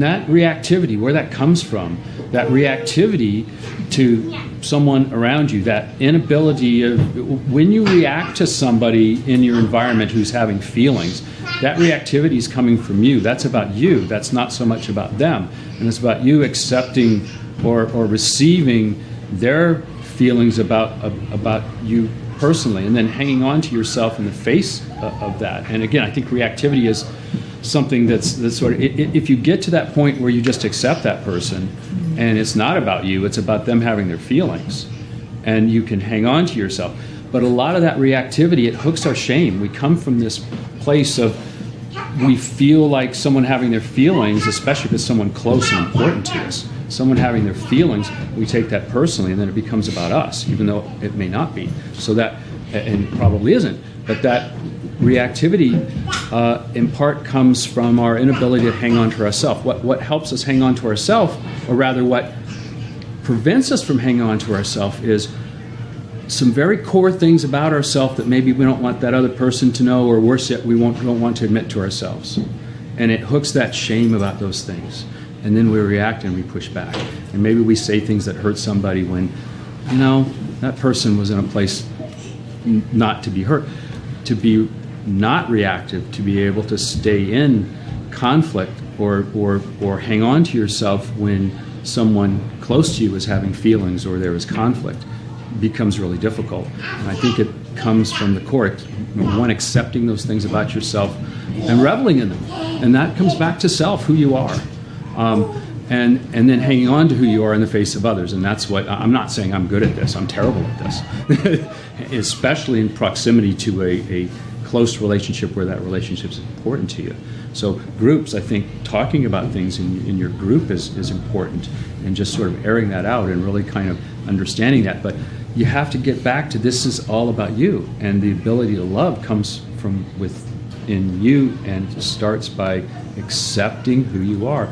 that reactivity, where that comes from, that reactivity to someone around you, that inability of, when you react to somebody in your environment who's having feelings, that reactivity is coming from you. That's about you. That's not so much about them. And it's about you accepting or receiving their feelings about you personally, and then hanging on to yourself in the face of that. And again, I think reactivity is something that's sort of, if you get to that point where you just accept that person, and it's not about you, it's about them having their feelings, and you can hang on to yourself. But a lot of that reactivity, it hooks our shame. We come from this place of, we feel like someone having their feelings, especially if it's someone close and important to us, someone having their feelings, we take that personally, and then it becomes about us, even though it may not be. So that, and probably isn't, but that reactivity in part comes from our inability to hang on to ourselves. What helps us hang on to ourselves, or rather what prevents us from hanging on to ourselves, is some very core things about ourselves that maybe we don't want that other person to know, or worse yet, we don't want to admit to ourselves. And it hooks that shame about those things. And then we react and we push back. And maybe we say things that hurt somebody when, that person was in a place not to be hurt. To be not reactive, to be able to stay in conflict or hang on to yourself when someone close to you is having feelings or there is conflict, becomes really difficult. And I think it comes from the core, one, accepting those things about yourself and reveling in them. And that comes back to self, who you are. And then hanging on to who you are in the face of others. And that's what, I'm not saying I'm good at this, I'm terrible at this. Especially in proximity to a close relationship where that relationship is important to you. So groups, I think talking about things in your group is important, and just sort of airing that out and really kind of understanding that. But you have to get back to, this is all about you, and the ability to love comes from within you, and starts by accepting who you are.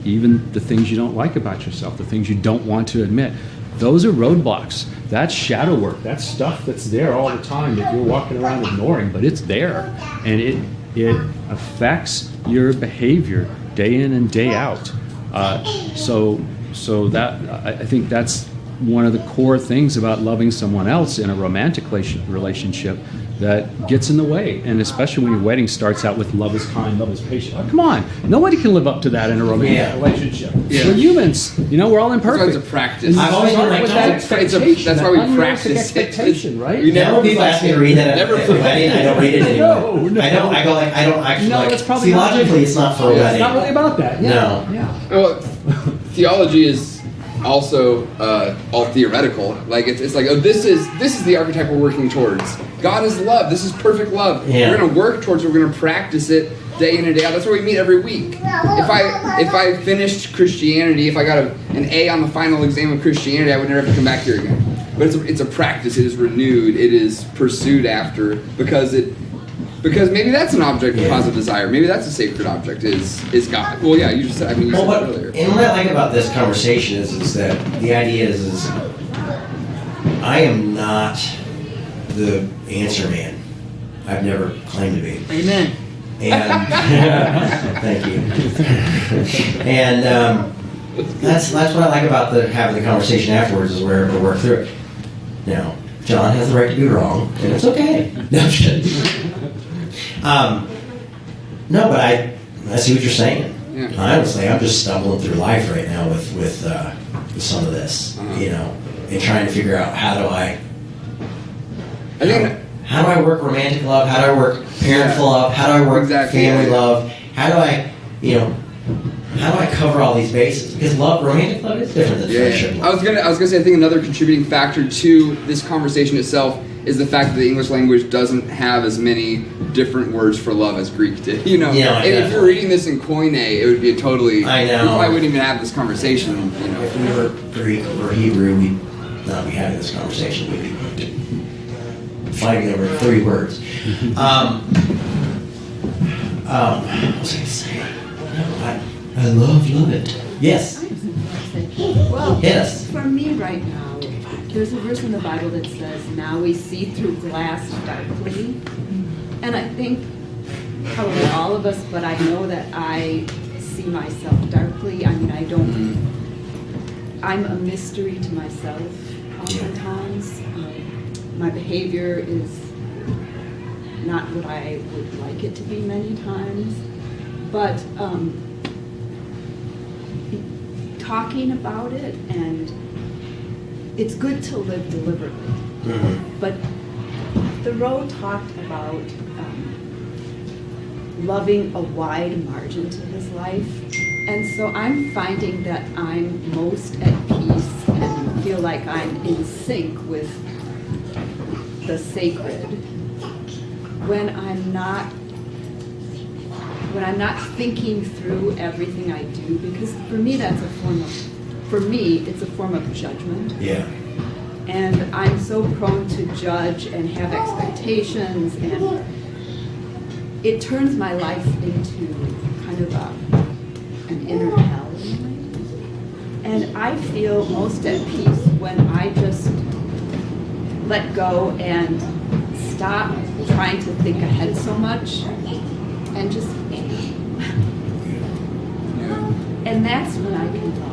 Even the things you don't like about yourself, the things you don't want to admit, those are roadblocks. That's shadow work. That's stuff that's there all the time that you're walking around ignoring, but it's there, and it affects your behavior day in and day out. So that, I think that's one of the core things about loving someone else in a romantic relationship that gets in the way. And especially when your wedding starts out with love is kind, love is patient. Oh, come on. Nobody can live up to that in a romantic relationship. Yeah. We're humans. We're all imperfect. It's a practice. I've always been like, that's why we practice expectation, right? You never people ask me to read that at a wedding. I don't read it anymore. No. I don't actually. No, it's probably theologically, it's not for a wedding. It's not really about that. Yeah. No. Yeah. Well, theology is also all theoretical. Like it's like, this is the archetype we're working towards. God is love. This is perfect love. Yeah. We're going to work towards it. We're going to practice it day in and day out. That's why we meet every week. If I finished Christianity, if I got an A on the final exam of Christianity, I would never have to come back here again. But it's a practice. It is renewed. It is pursued after, because maybe that's an object of positive desire. Maybe that's a sacred object, is God. Well, yeah, you just said, you said that earlier. And what I like about this conversation is that the idea is I am not the answer man. I've never claimed to be. Amen. And thank you. And that's what I like about having the conversation afterwards, is where we'll work through it. Now, John has the right to be wrong, and it's okay. No, I'm kidding. No, but I see what you're saying. Yeah. Honestly, I'm just stumbling through life right now with some of this, and trying to figure out how do I work romantic love? How do I work parental love? How do I work family love? How do I cover all these bases? Because romantic love is different than friendship love. I was gonna say, I think another contributing factor to this conversation itself is the fact that the English language doesn't have as many different words for love as Greek did. And if you're reading this in Koine, it would be I know. We probably wouldn't even have this conversation. If we were Greek or Hebrew, we'd not be having this conversation. We'd be fighting over 3 words. What was I going to say? I love it. Yes. Well, yes. For me right now, There's a verse in the Bible that says, now we see through glass darkly. And I think probably all of us, but I know that I see myself darkly. I mean, I'm a mystery to myself oftentimes. My behavior is not what I would like it to be many times. But talking about it, and it's good to live deliberately. But Thoreau talked about loving a wide margin to his life. And so I'm finding that I'm most at peace and feel like I'm in sync with the sacred when I'm not thinking through everything I do, because for me it's a form of judgment. Yeah. And I'm so prone to judge and have expectations, and it turns my life into kind of an inner hell in a way. And I feel most at peace when I just let go and stop trying to think ahead so much and just and that's when I can love.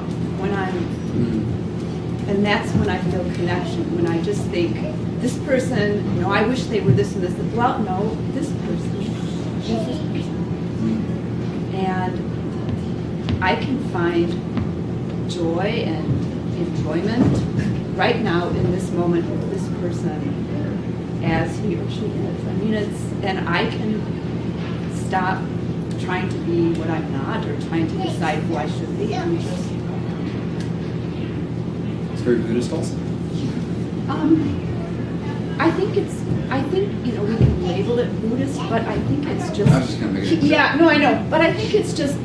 And that's when I feel connection, when I just think, this person, I wish they were this and this. Well, no, this person is this person. And I can find joy and enjoyment right now in this moment with this person as he or she is. I mean, and I can stop trying to be what I'm not or trying to decide who I should be. I'm just... It's very Buddhist also. I think we can label it Buddhist, but I think it's just... I was just going to make it. Yeah, no, I know. But I think it's just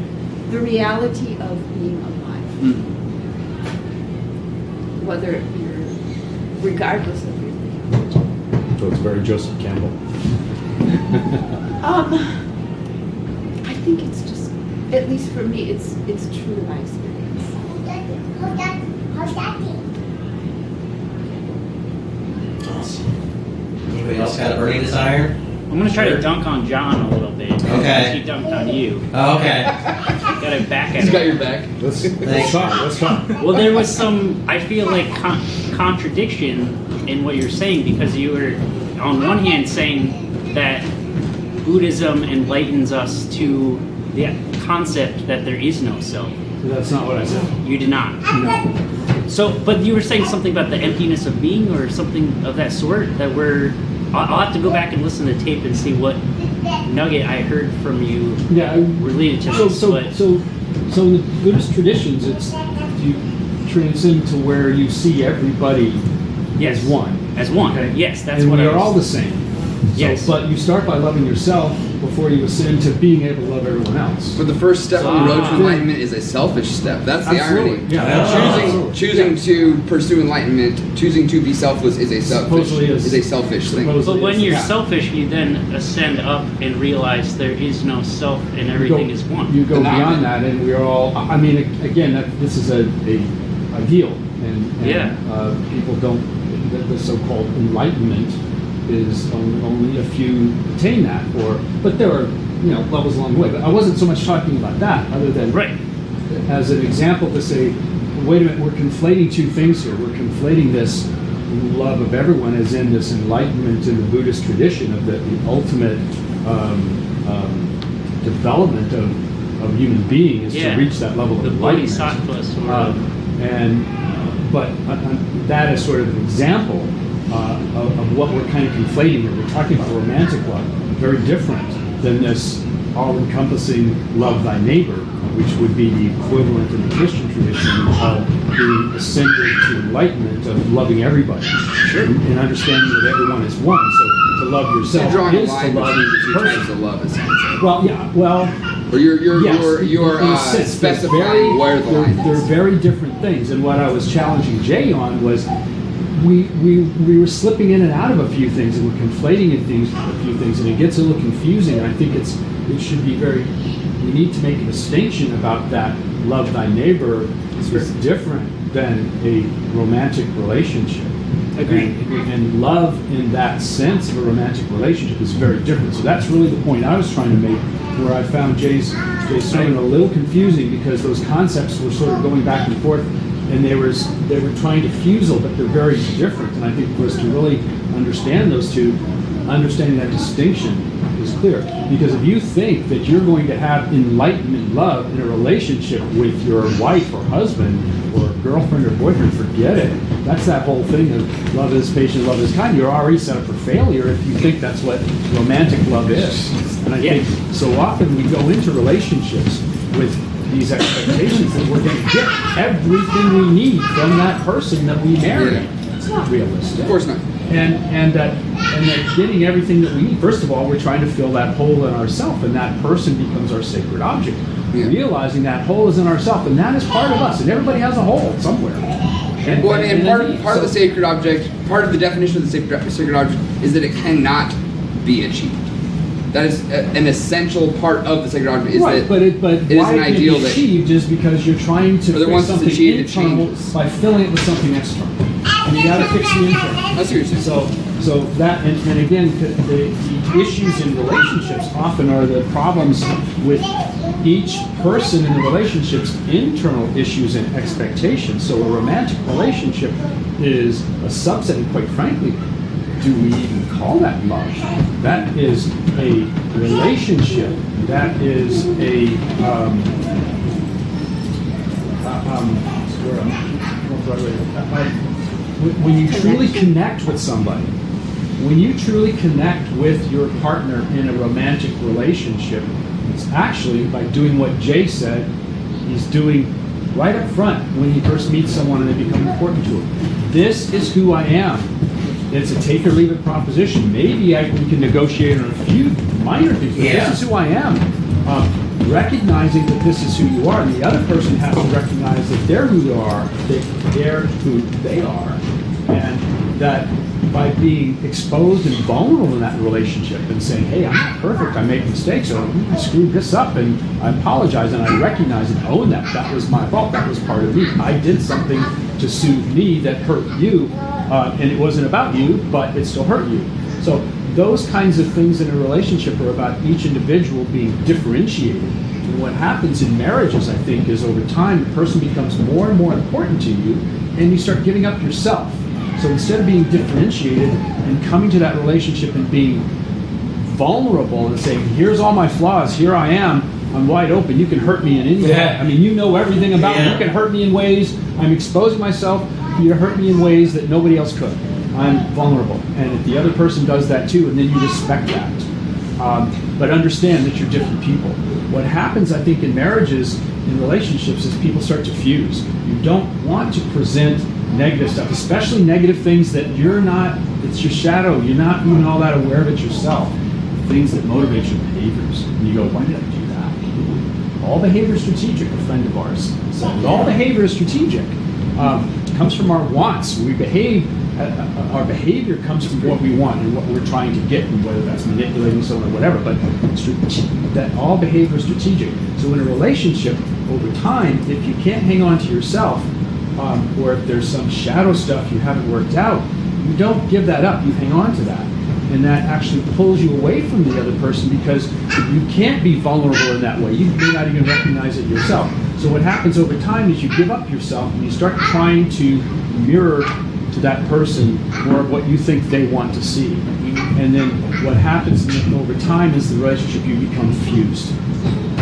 the reality of being alive. Whether you're... regardless of your theology. So it's very Joseph Campbell. I think it's just, at least for me, it's true to my experience. Anybody else got a burning desire? I'm going to try to dunk on John a little bit. Okay. He dunked on you. Oh, okay. Got it back at He's him. got your back. Let's talk. Well, there was some, I feel like, contradiction in what you're saying, because you were, on one hand, saying that Buddhism enlightens us to the concept that there is no self. That's not what I said. You did not. No. So, but you were saying something about the emptiness of being, or something of that sort. That I'll have to go back and listen to the tape and see what nugget I heard from you related to this. So in the Buddhist traditions, you transcend to where you see everybody as one. As one. Okay? Yes, that's what I was... And we are all the same. Yes. But you start by loving yourself before you ascend to being able to love everyone else. But the first step on the road to enlightenment is a selfish step. That's the irony. Yeah. Choosing to pursue enlightenment, choosing to be selfless is a selfish thing. But when you're selfish, you then ascend up and realize there is no self and everything is one. You go beyond that, and we are all. I mean, again, this is a ideal, and people don't. The so-called enlightenment is only a few attain that, but there are levels along the way. But I wasn't so much talking about that, other than as an example to say, wait a minute, we're conflating two things here. We're conflating this love of everyone as in this enlightenment in the Buddhist tradition of the ultimate development of human being is to reach that level of enlightenment. But that is sort of an example of what we're kind of conflating here. We're talking about romantic love, very different than this all-encompassing love thy neighbor, which would be the equivalent in the Christian tradition of being ascended to enlightenment of loving everybody and understanding that everyone is one. So to love yourself is to love the person. Of love, essentially. Or you're specifying where the line is. They're very different things. And what I was challenging Jay on was we were slipping in and out of a few things, and we're conflating a few things, and it gets a little confusing. And I think it should be we need to make a distinction about that love thy neighbor is different than a romantic relationship. Agreed. And love in that sense of a romantic relationship is very different. So that's really the point I was trying to make, where I found Jay's sermon a little confusing because those concepts were sort of going back and forth, and they were trying to fusel, but they're very different. And I think for us to really understand those two, understanding that distinction is clear. Because if you think that you're going to have enlightenment love in a relationship with your wife or husband or girlfriend or boyfriend, forget it. That's that whole thing of love is patient, love is kind. You're already set up for failure if you think that's what romantic love is. And I think so often we go into relationships with these expectations that we're going to get everything we need from that person that we marry. It's not realistic. Of course not. And that getting everything that we need, first of all, we're trying to fill that hole in ourselves, and that person becomes our sacred object. Yeah. Realizing that hole is in ourselves, and that is part of us, and everybody has a hole somewhere. And part of the sacred object, part of the definition of the sacred object is that it cannot be achieved. That is an essential part of the sacred object. Right, but it is why an it ideal can be achieved is because you're trying to fix something internal by filling it with something external. And you got to fix the internal. That's what you're saying. So that, and again, the issues in relationships often are the problems with each person in the relationship's internal issues and expectations. So a romantic relationship is a subset, and quite frankly, do we even call that love? That is a relationship. That is a when you truly connect with somebody, when you truly connect with your partner in a romantic relationship, it's actually by doing what Jay said he's doing right up front when he first meets someone and they become important to him. This is who I am. It's a take or leave it proposition. Maybe we can negotiate on a few minor things, but this is who I am. Recognizing that this is who you are, and the other person has to recognize that they're who they are, that they're who they are, and that by being exposed and vulnerable in that relationship and saying, hey, I'm not perfect, I make mistakes, or I screwed this up, and I apologize, and I recognize and own that was my fault, that was part of me. I did something to soothe me that hurt you, and it wasn't about you, but it still hurt you. So those kinds of things in a relationship are about each individual being differentiated. And what happens in marriages, I think, is over time, the person becomes more and more important to you, and you start giving up yourself. So instead of being differentiated and coming to that relationship and being vulnerable and saying, here's all my flaws, here I am, I'm wide open, you can hurt me in any way. I mean, you know everything about me, you can hurt me in ways, I'm exposing myself for you to hurt me in ways that nobody else could. I'm vulnerable. And if the other person does that too, and then you respect that. But understand that you're different people. What happens, I think, in marriages, in relationships, is people start to fuse. You don't want to present negative stuff, especially negative things that you're not, it's your shadow, you're not even all that aware of it yourself. Things that motivate your behaviors. And you go, why did I do that? All behavior is strategic, a friend of ours said. All behavior is strategic. It comes from our wants. We behave, our behavior comes from what we want and what we're trying to get, and whether that's manipulating someone or whatever, but that all behavior is strategic. So in a relationship, over time, if you can't hang on to yourself, or if there's some shadow stuff you haven't worked out, you don't give that up, you hang on to that. And that actually pulls you away from the other person because you can't be vulnerable in that way. You may not even recognize it yourself. So what happens over time is you give up yourself and you start trying to mirror to that person more of what you think they want to see. And then what happens over time is the relationship, you become fused.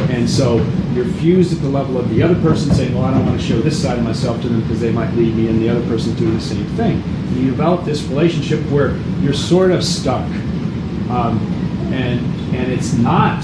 And so you're fused at the level of the other person saying, well, I don't want to show this side of myself to them because they might leave me, and the other person doing the same thing. And you develop this relationship where you're sort of stuck. And it's not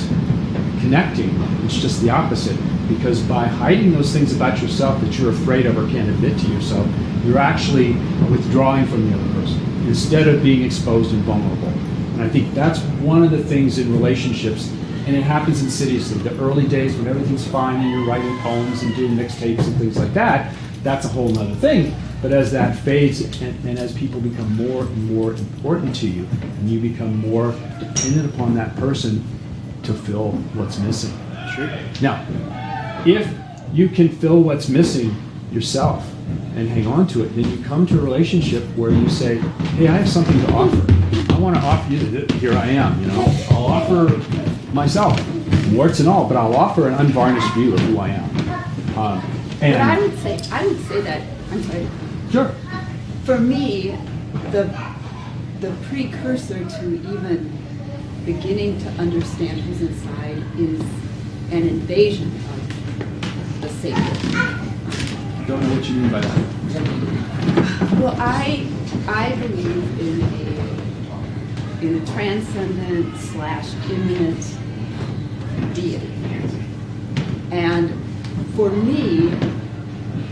connecting, it's just the opposite. Because by hiding those things about yourself that you're afraid of or can't admit to yourself, you're actually withdrawing from the other person instead of being exposed and vulnerable. And I think that's one of the things in relationships. And it happens insidiously. The early days when everything's fine and you're writing poems and doing mixtapes and things like that, that's a whole other thing. But as that fades and as people become more and more important to you, and you become more dependent upon that person to fill what's missing. Sure. Now, if you can fill what's missing yourself, and hang on to it. Then you come to a relationship where you say, hey, I have something to offer. I want to offer you that here I am, you know. I'll offer myself, warts and all, but I'll offer an unvarnished view of who I am. But I would say that, I'm sorry. Sure. For me, the precursor to even beginning to understand who's inside is an invasion of the sacred. Don't know what you mean by that. Well, I believe in a transcendent / immanent deity. And for me,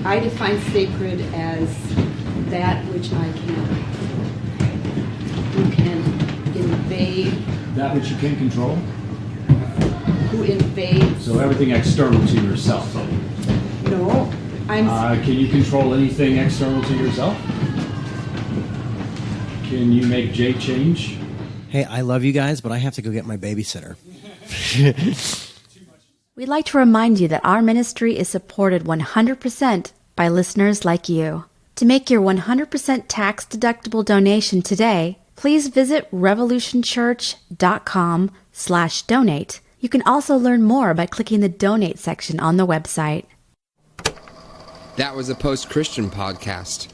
I define sacred as that which I can invade. That which you can't control? Who invades. So everything external to yourself. No, can you control anything external to yourself? Can you make Jay change? Hey, I love you guys, but I have to go get my babysitter. We'd like to remind you that our ministry is supported 100% by listeners like you. To make your 100% tax-deductible donation today, please visit revolutionchurch.com/donate. You can also learn more by clicking the donate section on the website. That was a Post-Christian podcast.